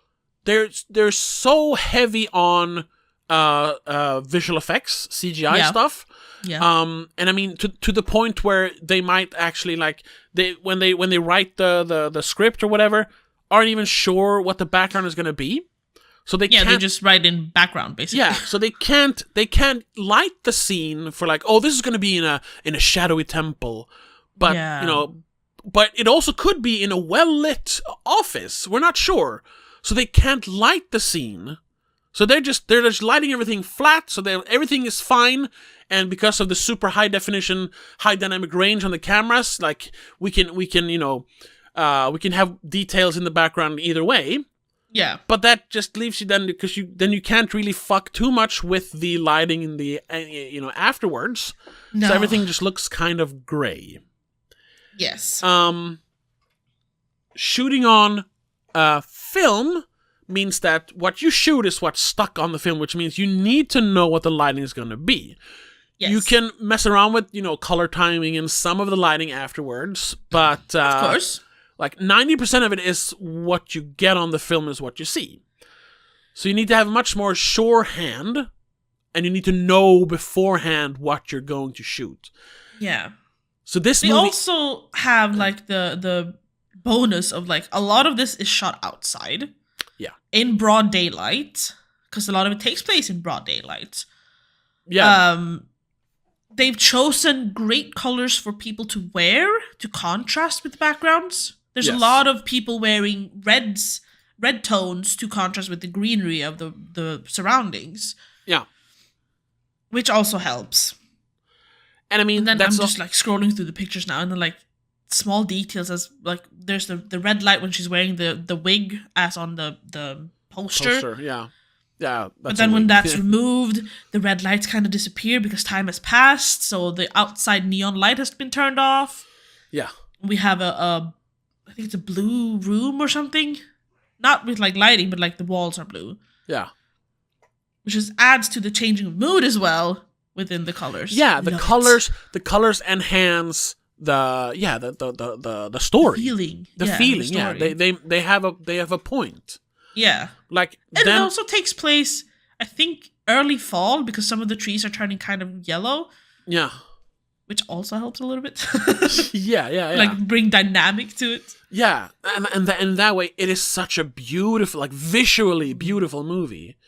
they're so heavy on visual effects, CGI stuff. Yeah. And I mean to the point where they might actually like when they write the script or whatever, aren't even sure what the background is going to be. So they they just write in background basically. Yeah, so they can't light the scene for like, oh, this is going to be in a shadowy temple, but but it also could be in a well lit office. We're not sure, so they can't light the scene. So they're just lighting everything flat, so everything is fine. And because of the super high definition, high dynamic range on the cameras, like we can have details in the background either way. Yeah. But that just leaves you then, because you can't really fuck too much with the lighting in the afterwards. No. So everything just looks kind of gray. Yes. Shooting on film means that what you shoot is what's stuck on the film, which means you need to know what the lighting is going to be. Yes. You can mess around with, color timing and some of the lighting afterwards, but of course, like 90% of it is what you get on the film is what you see. So you need to have a much more sure hand, and you need to know beforehand what you're going to shoot. Yeah. So this they movie also have like the bonus of like a lot of this is shot outside. Yeah. In broad daylight, because a lot of it takes place in broad daylight. Yeah. They've chosen great colors for people to wear to contrast with the backgrounds. There's a lot of people wearing red tones to contrast with the greenery of the surroundings. Yeah. Which also helps. And I mean, and then I'm just like scrolling through the pictures now, and then like small details as like there's the red light when she's wearing the wig as on the poster. Yeah. Yeah. But then when that's removed, the red lights kind of disappear because time has passed, so the outside neon light has been turned off. Yeah. We have I think it's a blue room or something. Not with like lighting, but like the walls are blue. Yeah. Which just adds to the changing of mood as well within the colors. Yeah, the colors enhance the story. The feeling. Yeah. They have a point. Yeah. Like and it also takes place, I think, early fall because some of the trees are turning kind of yellow. Yeah. Which also helps a little bit. Yeah. Like bring dynamic to it. Yeah, and that way it is such a beautiful, like visually beautiful movie.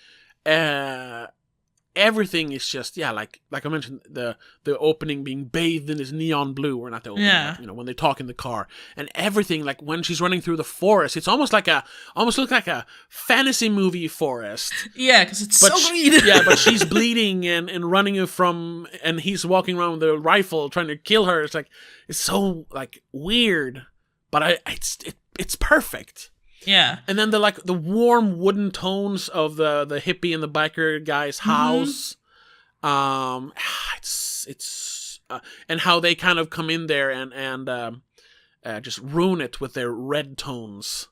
Everything is just like I mentioned, the opening being bathed in this neon blue, or not the opening, when they talk in the car, and everything, like when she's running through the forest, it's almost looks like a fantasy movie forest. Yeah, because it's so green. Yeah, but she's bleeding and running from, and he's walking around with a rifle trying to kill her. It's so like weird, but it's perfect. Yeah. And then the warm wooden tones of the hippie and the biker guy's house. It's and how they kind of come in there and just ruin it with their red tones.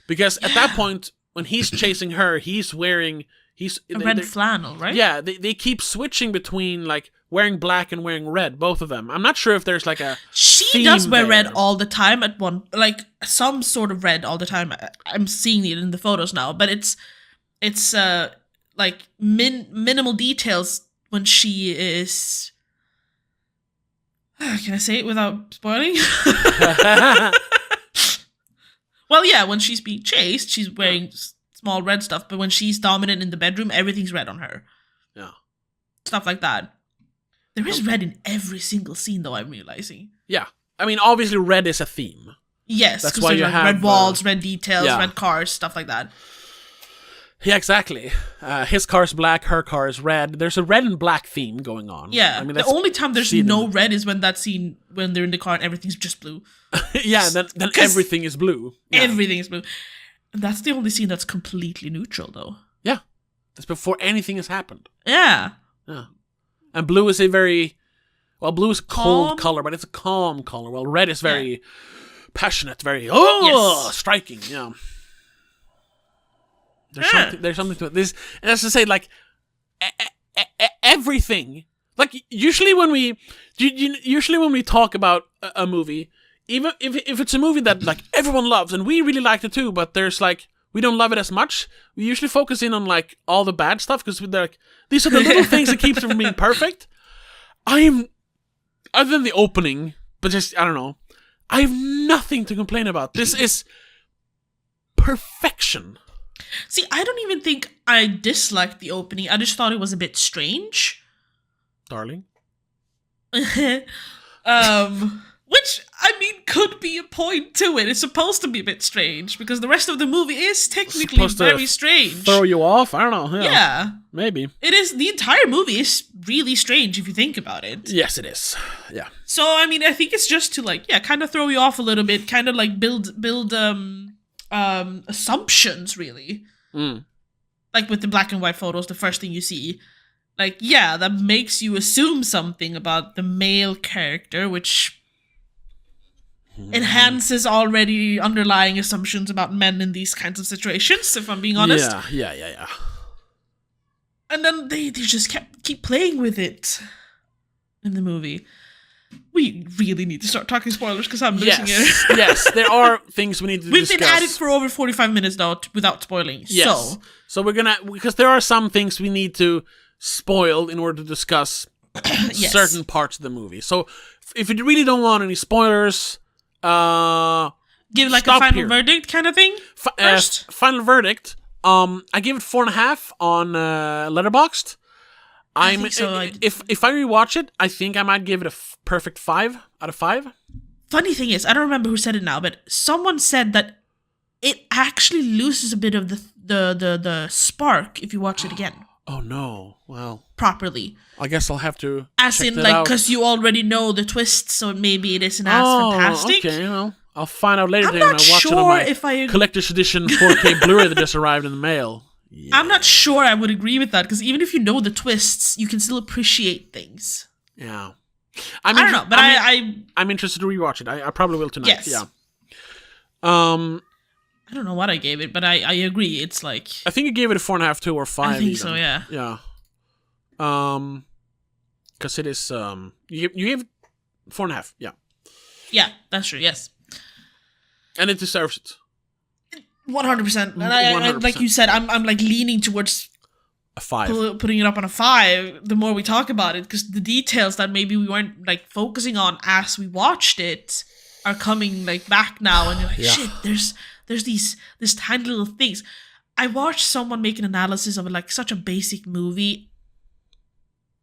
Because at that point, when he's chasing her, he's wearing red flannel, right? Yeah, they keep switching between like wearing black and wearing red, both of them. I'm not sure if there's like a she does wear red all the time at one, like some sort of red all the time. I'm seeing it in the photos now, but it's like minimal details when she is. Can I say it without spoiling? Well, yeah, when she's being chased, she's wearing small red stuff, but when she's dominant in the bedroom, everything's red on her. Yeah. Stuff like that. There is red in every single scene, though, I'm realizing. Yeah. I mean, obviously, red is a theme. Yes, that's why you have red walls, red details, red cars, stuff like that. Yeah, exactly. His car's black, her car is red. There's a red and black theme going on. Yeah, I mean, the only time there's no red is when that scene, when they're in the car and everything's just blue. Yeah, then everything is blue. Yeah. Everything is blue. And that's the only scene that's completely neutral, though. Yeah. That's before anything has happened. Yeah. Yeah. And blue is a very... Well, blue is a cold color, but it's a calm color. Well, red is very passionate, very... striking, yeah. There's something to it. This, and that's to say, like, everything. Like, usually when we talk about a movie, even if it's a movie that, like, everyone loves, and we really liked it too, but there's, like, we don't love it as much, we usually focus in on, like, all the bad stuff, because they're like, these are the little things that keeps it from being perfect. Other than the opening, but just, I don't know, I have nothing to complain about. This is perfection. See, I don't even think I disliked the opening. I just thought it was a bit strange. Darling? Which, I mean, could be a point to it. It's supposed to be a bit strange, because the rest of the movie is technically very strange. Throw you off? I don't know. Yeah. Maybe. It is. The entire movie is really strange if you think about it. Yes, it is. Yeah. So, I mean, I think it's just to, like, kind of throw you off a little bit, kind of, like, build assumptions, really. Like with the black and white photos, the first thing you see, like, that makes you assume something about the male character, which enhances already underlying assumptions about men in these kinds of situations, if I'm being honest. Yeah. And then they just keep playing with it in the movie. We really need to start talking spoilers, because I'm losing it. Yes, there are things we need to discuss. We've been at it for over 45 minutes now without spoiling. Yes. So we're gonna, because there are some things we need to spoil in order to discuss certain parts of the movie. So if you really don't want any spoilers, give like a final verdict kind of thing first. Final verdict. I give it 4.5 on Letterboxd. I think so. If I rewatch it, I think I might give it a perfect 5 out of 5. Funny thing is, I don't remember who said it now, but someone said that it actually loses a bit of the spark if you watch it again. Oh no! Well, properly. I guess I'll have to. As in, like, because you already know the twists, so maybe it isn't as fantastic. Okay, well, I'll find out later when I watch it on my collector's edition 4K Blu-ray that just arrived in the mail. Yeah. I'm not sure I would agree with that, because even if you know the twists, you can still appreciate things. Yeah. I don't know, but I'm interested to rewatch it. I probably will tonight. Yes. Yeah. I don't know what I gave it, but I agree. It's like, I think you gave it a 4.5, 2, or 5. I think so. Yeah. Yeah. Because it is you gave it 4.5. Yeah. Yeah, that's true. Yes. And it deserves it. 100%. And I like you said, I'm like leaning towards a 5. Putting it up on a 5 the more we talk about it, because the details that maybe we weren't like focusing on as we watched it are coming like back now, and you're like, shit, there's these tiny little things. I watched someone make an analysis of like such a basic movie,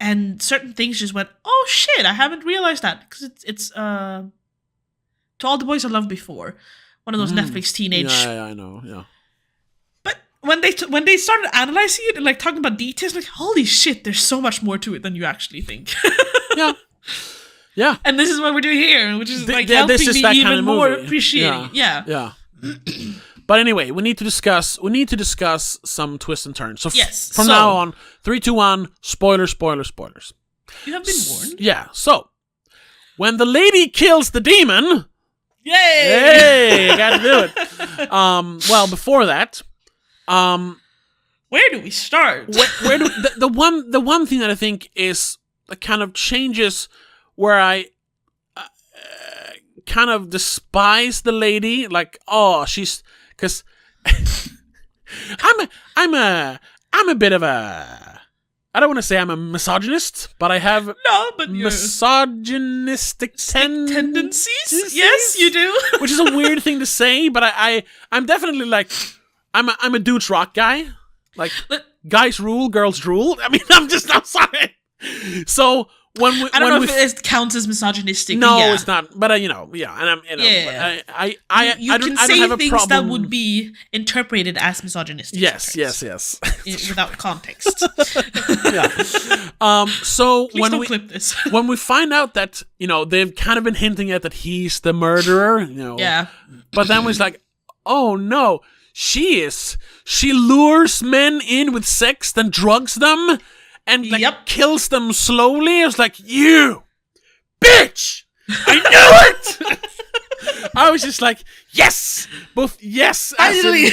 and certain things just went, oh shit, I haven't realized that, because it's To All the Boys I Loved Before, one of those Netflix teenage. Yeah, I know. Yeah. But when they started analyzing it and like talking about details, like, holy shit, there's so much more to it than you actually think. Yeah. Yeah. And this is what we're doing here, which is like helping me even kind of more appreciating. Yeah. But anyway, we need to discuss some twists and turns. So from now on, 3, 2, 1, spoilers. You have been warned. Yeah. So when the lady kills the demon, yay! Hey, gotta do it. Well, before that, where do we start? Where do the one thing that I think is kind of changes where I kind of despise the lady, like, oh, she's, because I'm I'm a bit of a... I don't want to say I'm a misogynist, but I have misogynistic tendencies. Yes, you do. Which is a weird thing to say, but I'm definitely like... I'm a dudes rock guy. Like, guys rule, girls drool. I mean, I'm sorry. So... I don't know if it counts as misogynistic. No, it's not. But and I don't have a things problem. that would be interpreted as misogynistic. Yes. Without context. So Please clip this. when we find out that they've kind of been hinting at that he's the murderer. Yeah. But then it's like, oh no, she lures men in with sex, then drugs them. And kills them slowly. I was like, you bitch! I knew it! I was just like, yes! Finally!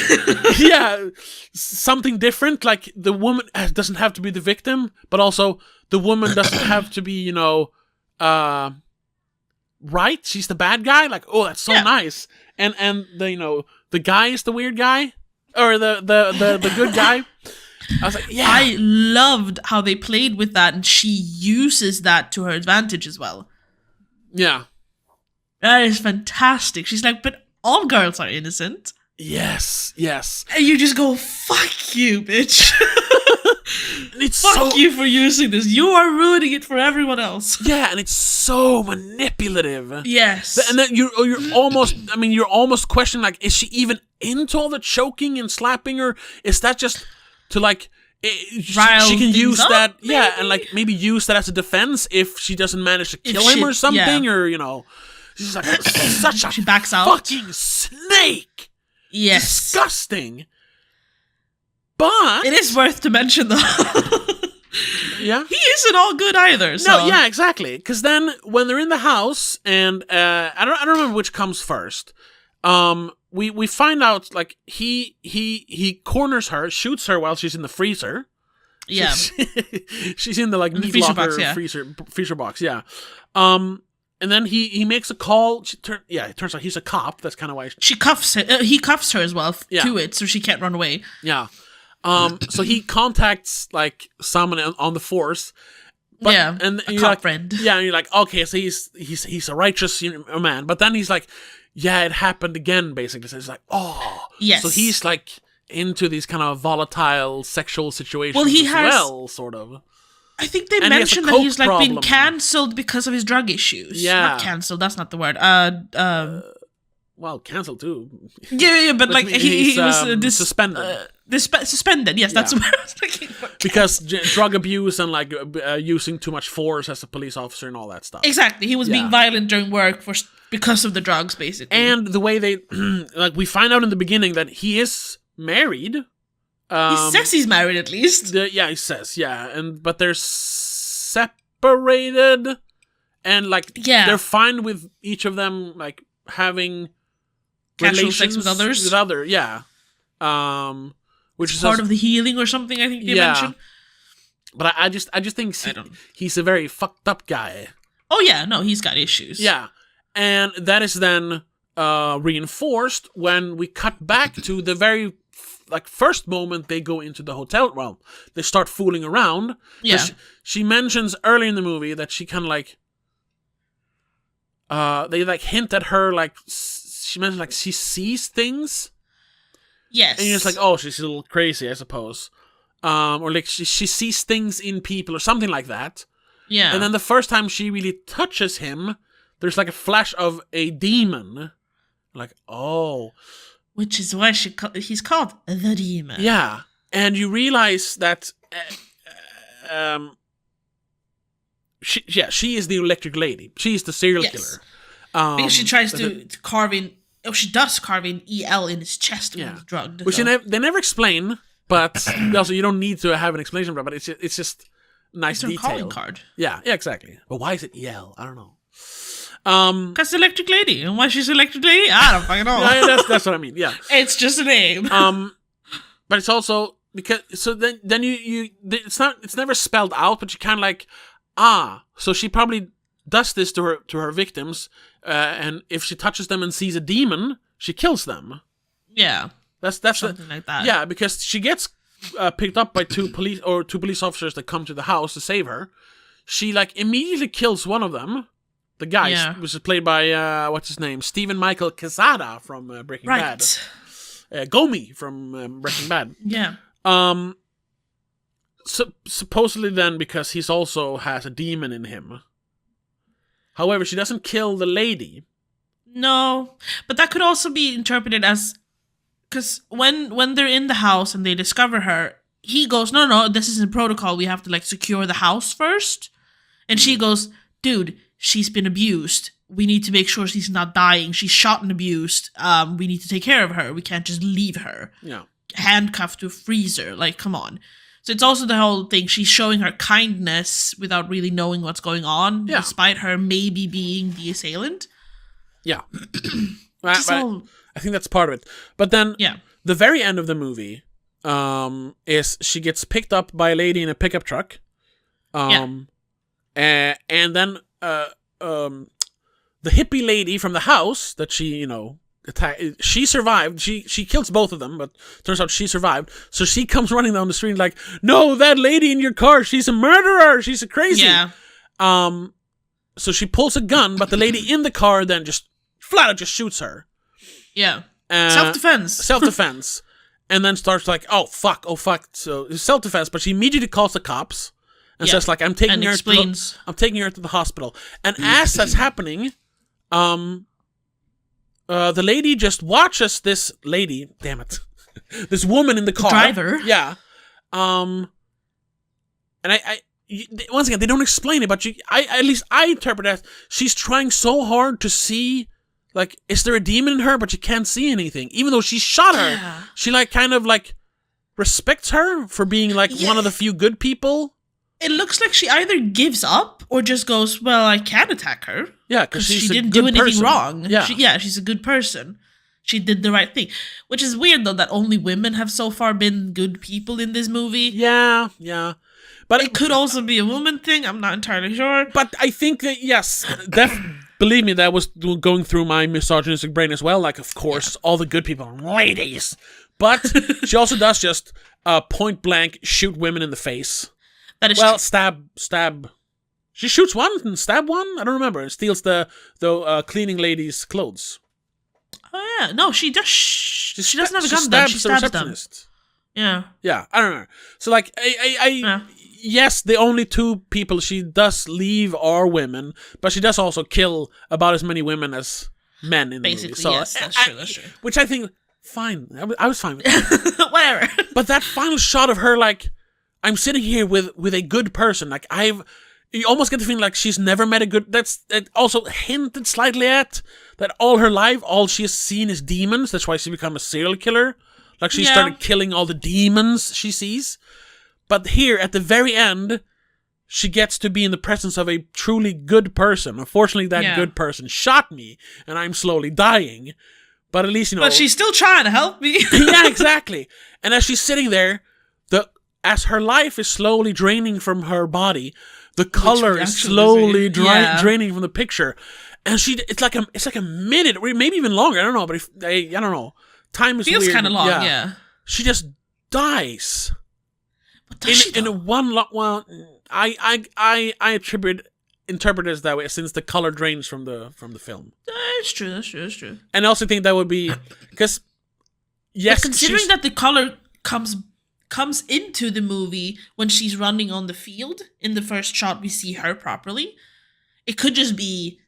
Something different. Like, the woman doesn't have to be the victim, but also the woman doesn't have to be, right? She's the bad guy? Like, oh, that's so nice. And the guy is the weird guy? Or the good guy? I was like, yeah. I loved how they played with that, and she uses that to her advantage as well. Yeah. That is fantastic. She's like, but all girls are innocent. Yes. And you just go, fuck you, bitch. Fuck you for using this. You are ruining it for everyone else. Yeah, and it's so manipulative. Yes. And then you're almost questioning, like, is she even into all the choking and slapping her? Is that just... to like, she can use that, maybe? And like maybe use that as a defense if she doesn't manage to kill him or something, or she's like such a she backs out. Fucking snake. Yes, disgusting. But it is worth to mention though. Yeah, he isn't all good either. So. No, yeah, exactly. Because then when they're in the house, and I don't remember which comes first. We find out like he corners her, shoots her while she's in the freezer. Yeah, she's in the like meat locker freezer box. Yeah. And then he makes a call. It turns out he's a cop. That's kind of why she cuffs it. He cuffs her as well to it, so she can't run away. Yeah. So he contacts like someone on the force. And a cop friend. Yeah, and you're like, okay, so he's a righteous man, but then he's like. Yeah, it happened again, basically. So it's like, oh. Yes. So he's, like, into these kind of volatile sexual situations sort of. I think they mentioned that he's, like, been cancelled because of his drug issues. Yeah. Not cancelled, that's not the word. Well, cancelled, too. Yeah, but, like, he was suspended. Suspended, yes, that's what I was looking for. Because drug abuse and, like, using too much force as a police officer and all that stuff. Exactly. He was being violent during work because of the drugs, basically. And the way they... like, we find out in the beginning that he is married. He says he's married, at least. He says, but they're separated. And, like, they're fine with each of them, like, having... casual sex with others? Which is part of the healing or something, I think they mentioned. But I just think he's a very fucked up guy. Oh, yeah. No, he's got issues. Yeah. And that is then reinforced when we cut back to the very first moment they go into the hotel. Well, they start fooling around. Yeah. She mentions early in the movie that she kind of like... they like hint at her like... She mentions like she sees things. Yes. And you're just like, oh, she's a little crazy, I suppose. Or like she sees things in people or something like that. Yeah. And then the first time she really touches him... There's like a flash of a demon. Like, oh. Which is why he's called the demon. Yeah. And you realize that she is the electric lady. She is the serial killer. Because she tries to carve in... Oh, she does carve in EL in his chest when he's drugged. Which they never explain, but also you don't need to have an explanation for it, but it's just nice detail. It's her calling card. Yeah, exactly. But why is it EL? I don't know. Because electric lady, and why she's electric lady, I don't fucking know. that's what I mean. Yeah, it's just a name. But it's also because then you it's never spelled out, but you kind of like so she probably does this to her victims, and if she touches them and sees a demon, she kills them. Yeah, that's something like that. Yeah, because she gets picked up by two police officers that come to the house to save her. She like immediately kills one of them. The guy was played by what's his name, Stephen Michael Quesada from Breaking Bad. Gomi from Breaking Bad. Yeah. Supposedly then because he's also has a demon in him. However, she doesn't kill the lady. No, but that could also be interpreted as, because when they're in the house and they discover her, he goes, no, this isn't protocol. We have to like secure the house first. And she goes, dude, she's been abused. We need to make sure she's not dying. She's shot and abused. We need to take care of her. We can't just leave her. Yeah. Handcuffed to a freezer. Like, come on. So it's also the whole thing. She's showing her kindness without really knowing what's going on, despite her maybe being the assailant. Yeah. I think that's part of it. But then the very end of the movie is she gets picked up by a lady in a pickup truck. And then the hippie lady from the house that she, she survived. She kills both of them, but turns out she survived. So she comes running down the street like, no, that lady in your car, she's a murderer. She's a crazy. Yeah. So she pulls a gun, but the lady in the car then just flat out just shoots her. Yeah. Self-defense. And then starts like, oh fuck. So it's self-defense, but she immediately calls the cops and says like, I'm taking her to the hospital. And as that's happening, the lady just watches this lady, damn it, this woman in the car. Driver. Yeah. And once again, they don't explain it, but at least I interpret it as she's trying so hard to see, like, is there a demon in her, but she can't see anything. Even though she shot her, she, like, kind of, like, respects her for being, like, one of the few good people. It looks like she either gives up or just goes, well, I can't attack her. Yeah, because she didn't do anything wrong. Yeah. She's a good person. She did the right thing. Which is weird, though, that only women have so far been good people in this movie. Yeah. But it could also be a woman thing. I'm not entirely sure. But I think that, yes, believe me, that was going through my misogynistic brain as well. Like, of course, all the good people are ladies. But she also does just point blank shoot women in the face. That is stab. She shoots one and stab one? I don't remember. And steals the cleaning lady's clothes. Oh, yeah. No, she does. She doesn't have a gun then. She stabs them. Yeah. Yeah, I don't know. So, like, yes, the only two people she does leave are women, but she does also kill about as many women as men in the movie. So, yes, that's true. Which I think, fine. I was fine with that. Whatever. But that final shot of her, like, I'm sitting here with a good person. Like, you almost get the feeling like she's never met a good... That's also hinted slightly at that all her life, all she has seen is demons. That's why she become a serial killer. Like, she started killing all the demons she sees. But here, at the very end, she gets to be in the presence of a truly good person. Unfortunately, that good person shot me, and I'm slowly dying. But at least, But she's still trying to help me. Yeah, exactly. And as she's sitting there, as her life is slowly draining from her body, the color is slowly draining from the picture. And it's like a minute, or maybe even longer. I don't know, but I don't know. Time is feels weird. Feels kind of long, yeah. She just dies. But does she, in one lot. Well, I interpret it as that way since the color drains from the film. That's true. And I also think that would be because yes, but considering that the color comes into the movie when she's running on the field in the first shot we see her properly, it could just be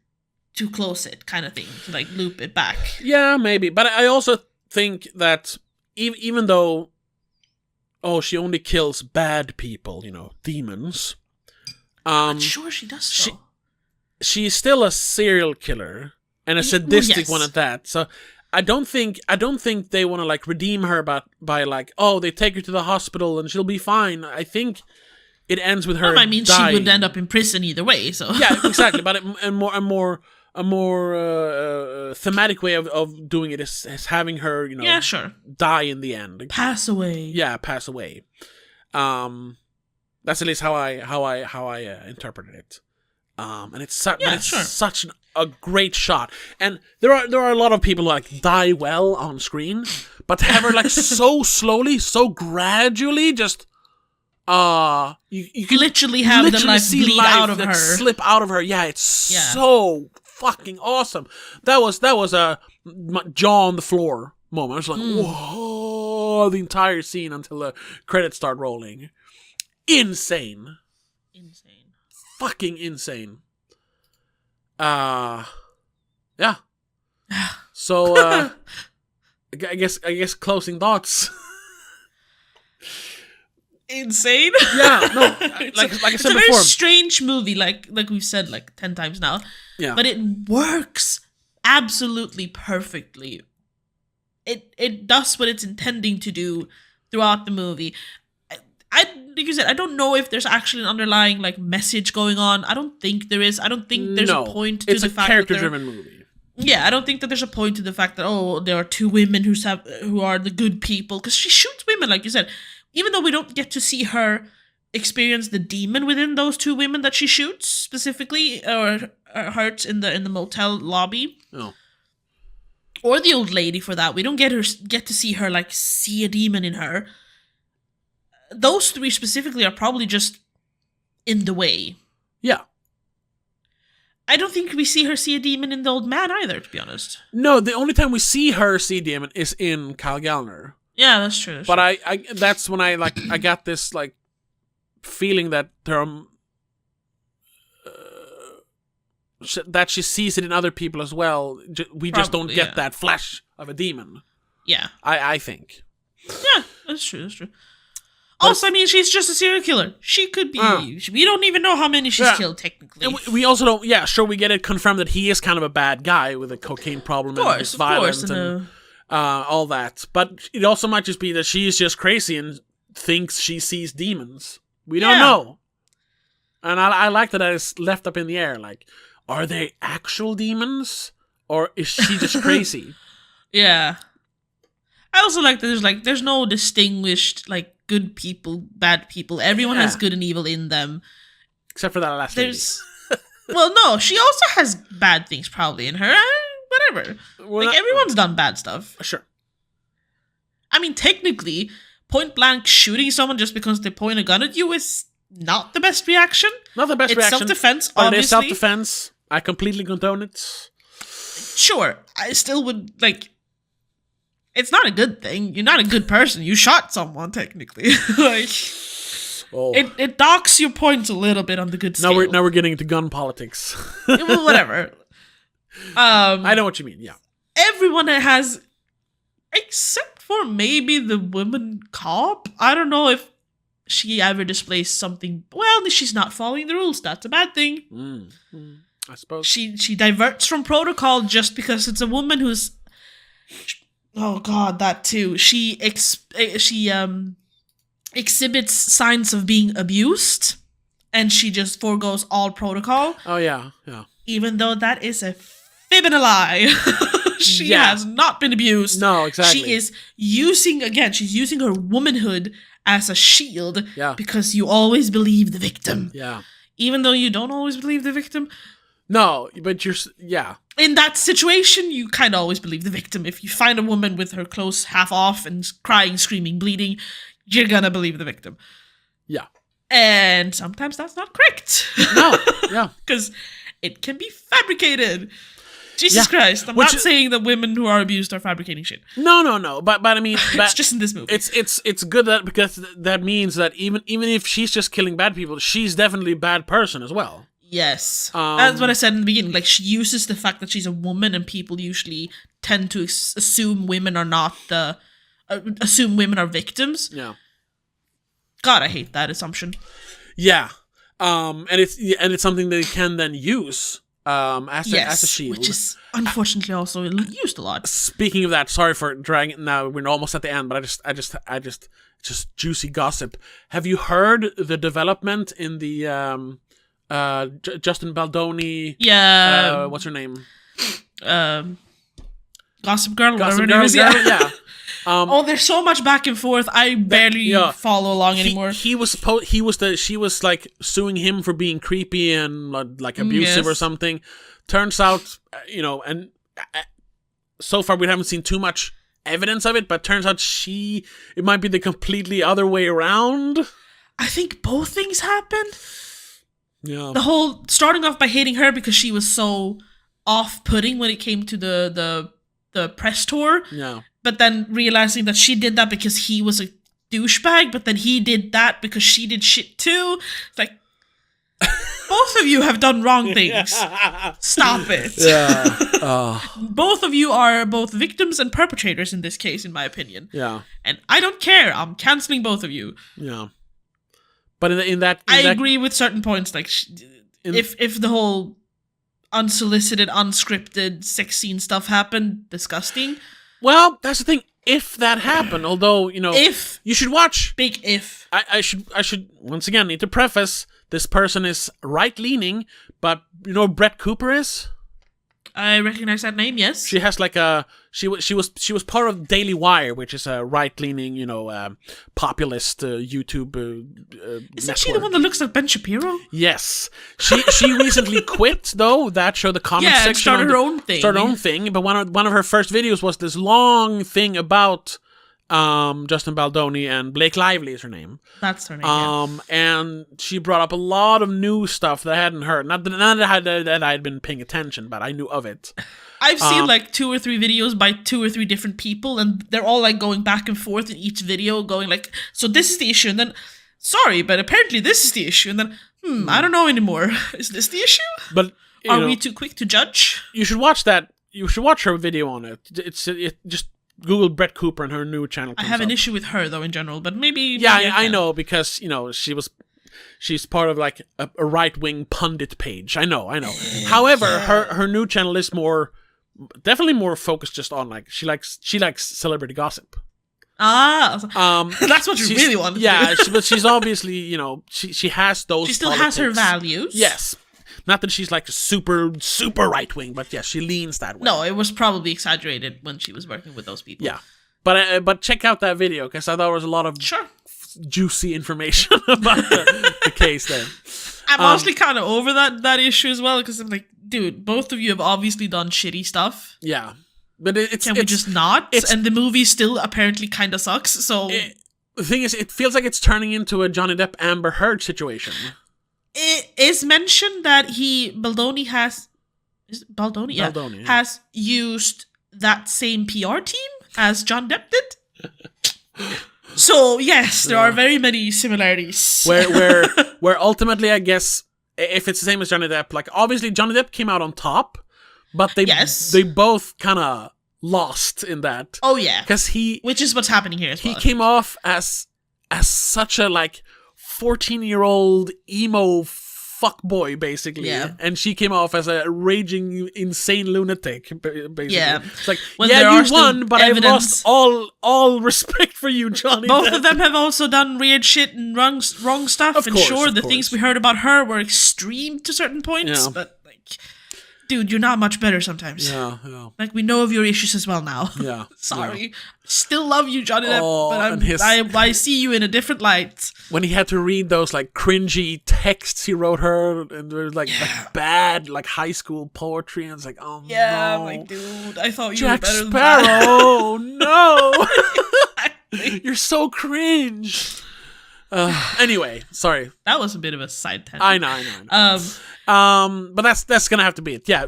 too close it kind of thing to like loop it back. Yeah, maybe. But I also think that even though she only kills bad people, demons. I'm sure she does so. She's still a serial killer and a sadistic one at that. So I don't think they want to like redeem her by like, they take her to the hospital and she'll be fine. I think it ends with her. I mean, dying. She would end up in prison either way. So yeah, exactly. But a more thematic way of doing it is having her, die in the end, pass away. Yeah, pass away. That's at least how I interpreted it. And it's such a great shot. And there are a lot of people who like die well on screen, but to have her like so slowly, so gradually, just you can literally have the life bleed out of her, slip out of her. Yeah, it's so fucking awesome. That was a jaw on the floor moment. I was like, whoa, the entire scene until the credits start rolling. Insane. Fucking insane. Yeah. So I guess closing thoughts. Insane. Yeah, no. Like I said it's a before, very strange movie. Like we've said like 10 times now. Yeah. But it works absolutely perfectly. It does what it's intending to do throughout the movie. Like you said, I don't know if there's actually an underlying like message going on. I don't think there is. I don't think there's a point to the fact that it's a character-driven movie. Yeah, I don't think that there's a point to the fact that there are two women who are the good people, because she shoots women, like you said. Even though we don't get to see her experience the demon within those two women that she shoots specifically or hurts in the motel lobby. Oh. Or the old lady for that. We don't get to see her like see a demon in her. Those three specifically are probably just in the way. Yeah. I don't think we see her see a demon in the old man either, to be honest. No, the only time we see her see a demon is in Kyle Gallner. Yeah, that's true. But that's when I got this like feeling that that she sees it in other people as well. We just don't get that flash of a demon. Yeah, I think. Yeah, that's true. Also, I mean, she's just a serial killer. She could be. We don't even know how many she's killed, technically. And we also don't. Yeah, sure, we get it confirmed that he is kind of a bad guy with a cocaine problem and he's violent and all that. But it also might just be that she's just crazy and thinks she sees demons. We don't know. And I like that it's left up in the air. Like, are they actual demons, or is she just crazy? Yeah. I also like that there's no distinguished like good people, bad people. Everyone has good and evil in them. Except for that last lady. Well, no, she also has bad things probably in her. Whatever. Well, like, everyone's done bad stuff. Sure. I mean, technically, point blank shooting someone just because they point a gun at you is not the best reaction. Not the best reaction. It's self-defense, obviously. It is self-defense. I completely condone it. Sure. I still would, like... It's not a good thing. You're not a good person. You shot someone, technically. Like... Oh. It docks your points a little bit on the good scale. Now we're getting into gun politics. Well, whatever. I know what you mean, yeah. Everyone has... Except for maybe the woman cop. I don't know if she ever displays something... Well, she's not following the rules. That's a bad thing. I suppose. She diverts from protocol just because it's a woman who's... Oh God, that too. She exhibits signs of being abused, and she just forgoes all protocol. Oh yeah. Even though that is a fib and a lie. She has not been abused. No, exactly. She is she's using her womanhood as a shield. Yeah. Because you always believe the victim. Yeah. Even though you don't always believe the victim. No, but in that situation, you kind of always believe the victim. If you find a woman with her clothes half off and crying, screaming, bleeding, you're gonna believe the victim. Yeah. And sometimes that's not correct. No, yeah. Because it can be fabricated. Jesus Christ. I'm not saying that women who are abused are fabricating shit. No. But I mean... it's just in this movie. It's good that because that means that even if she's just killing bad people, she's definitely a bad person as well. Yes. That's what I said in the beginning. Like, she uses the fact that she's a woman, and people usually tend to assume women are assume women are victims. Yeah. God, I hate that assumption. Yeah. And it's something they can then use as a shield, which is unfortunately also used a lot. Speaking of that, sorry for dragging it now. We're almost at the end, but I just juicy gossip. Have you heard the development in the Justin Baldoni? Yeah. What's her name? Gossip Girl. Gossip Girl. Yeah. There's so much back and forth. I barely follow along anymore. She was like suing him for being creepy and like abusive or something. Turns out, and so far we haven't seen too much evidence of it, but turns out it might be the completely other way around. I think both things happened. Yeah. The whole starting off by hating her because she was so off-putting when it came to the press tour. Yeah. But then realizing that she did that because he was a douchebag, but then he did that because she did shit too. It's like, both of you have done wrong things. Stop it. Yeah. Both of you are both victims and perpetrators in this case, in my opinion. Yeah. And I don't care. I'm canceling both of you. Yeah. But I agree with certain points, like if the whole unsolicited, unscripted sex scene stuff happened, disgusting. Well, that's the thing. If that happened, although if you should watch, big if. I should once again need to preface this person is right leaning, but Brett Cooper is. I recognize that name. Yes, she has like she was part of Daily Wire, which is a right leaning populist YouTube. Isn't she the one that looks like Ben Shapiro? Yes, she recently quit though that show, the comment section. Started her own thing. Started her own thing, but one of her first videos was this long thing about Justin Baldoni and Blake Lively is her name. That's her name. And she brought up a lot of new stuff that I hadn't heard. Not that I had been paying attention, but I knew of it. I've seen like 2 or 3 videos by 2 or 3 different people, and they're all like going back and forth in each video, going like, so this is the issue, and then, sorry, but apparently this is the issue, and then, I don't know anymore. Is this the issue? But are we too quick to judge? You should watch that. You should watch her video on it. It just Google Brett Cooper and her new channel. I have an issue with her though in general, but maybe. Yeah, I know, because she's part of like a right wing pundit page. I know. However, her new channel is definitely more focused just on like she likes celebrity gossip. That's what you really want. Yeah, but she's obviously she has those. She still politics. has her values. Yes. Not that she's like super, super right wing, but yes, she leans that way. No, it was probably exaggerated when she was working with those people. Yeah, but check out that video because I thought there was a lot of juicy information about the case there. I'm honestly kind of over that issue as well because I'm like, dude, both of you have obviously done shitty stuff. Yeah, but can we just not? And the movie still apparently kind of sucks. So the thing is, it feels like it's turning into a Johnny Depp Amber Heard situation. It is mentioned that Baldoni has used that same PR team as John Depp did. So yes, there are very many similarities. Where ultimately, I guess, if it's the same as Johnny Depp, like obviously Johnny Depp came out on top, but they both kind of lost in that. Oh yeah, because which is what's happening here as well. He came off as such a like 14-year-old emo fuckboy, basically. Yeah. And she came off as a raging, insane lunatic, basically. Yeah. It's like, you won, but I've lost all respect for you, Johnny Both Depp. of them have also done weird shit and wrong stuff. Of course, the things we heard about her were extreme to certain points, but like, dude, you're not much better sometimes. Yeah. Like, we know of your issues as well now. Yeah. Sorry. Yeah. Still love you, Johnny Depp, but I see you in a different light. When he had to read those, like, cringy texts he wrote her, and they're, like bad, like, high school poetry, and it's like, oh, yeah, no. I'm like, dude, I thought you Jack were better Sparrow, than that. No! You're so cringe. Anyway, sorry. That was a bit of a side tangent. I know. But that's gonna have to be it. Yeah.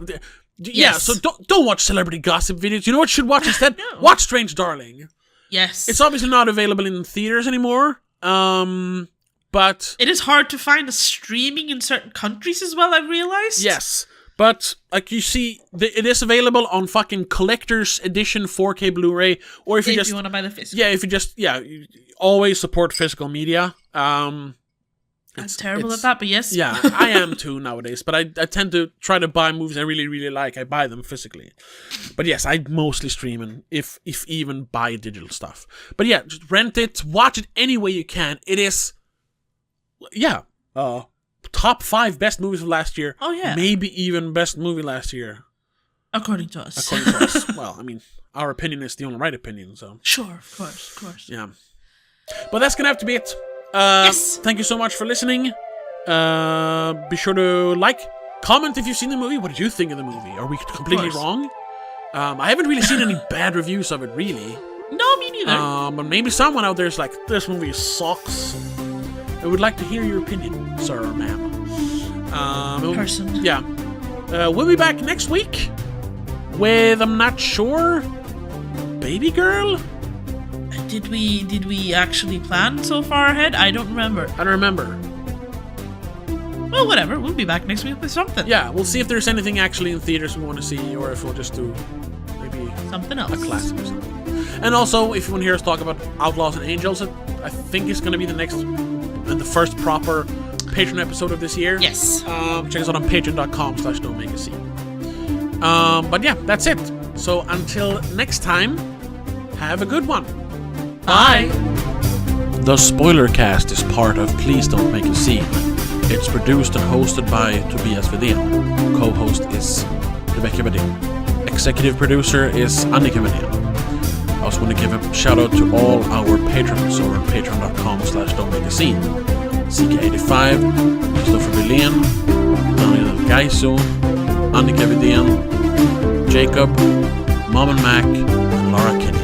Yeah, so don't watch celebrity gossip videos. You know what you should watch instead? No. Watch Strange Darling. Yes. It's obviously not available in theaters anymore. But it is hard to find a streaming in certain countries as well, I've realized. Yes. But, like, you see, it is available on fucking collector's edition 4K Blu-ray, or if you want to buy the physical. Yeah, if you always support physical media. I'm terrible at that, but yes. Yeah, I am too nowadays, but I tend to try to buy movies I really, really like. I buy them physically. But yes, I mostly stream and if even buy digital stuff. But yeah, just rent it, watch it any way you can. It is, top 5 best movies of last year. Oh yeah. Maybe even best movie last year. According to us. Well, I mean, our opinion is the only right opinion, so. Sure, of course. Yeah. But that's gonna have to be it. Yes. Thank you so much for listening. Be sure to comment if you've seen the movie. What did you think of the movie? Are we completely wrong? I haven't really seen any bad reviews of it, really. No, me neither. But maybe someone out there is like, this movie sucks. I would like to hear your opinion, sir or ma'am. Person. Yeah. We'll be back next week with, I'm not sure, Baby Girl? Did we actually plan so far ahead? I don't remember. Well, whatever. We'll be back next week with something. Yeah, we'll see if there's anything actually in theaters we want to see, or if we'll just do maybe something else, a classic or something. And also, if you want to hear us talk about Outlaws and Angels, I think it's going to be the next and the first proper Patreon episode of this year. Yes. Check us out on patreon.com/don'tmakeascene. But yeah, that's it. So until next time, have a good one. Bye. The Spoiler Cast is part of Please Don't Make a Scene. It's produced and hosted by Tobias Vedén. Co-host is Rebecca Vedén. Executive producer is Annika Vedén. I also want to give a shout out to all our patrons over at patreon.com/don'tmakeascene. CK85, Christopher Billén, Daniel Gaiso, Annika Vedén, Jacob, Mom and Mac, and Laura Kinney.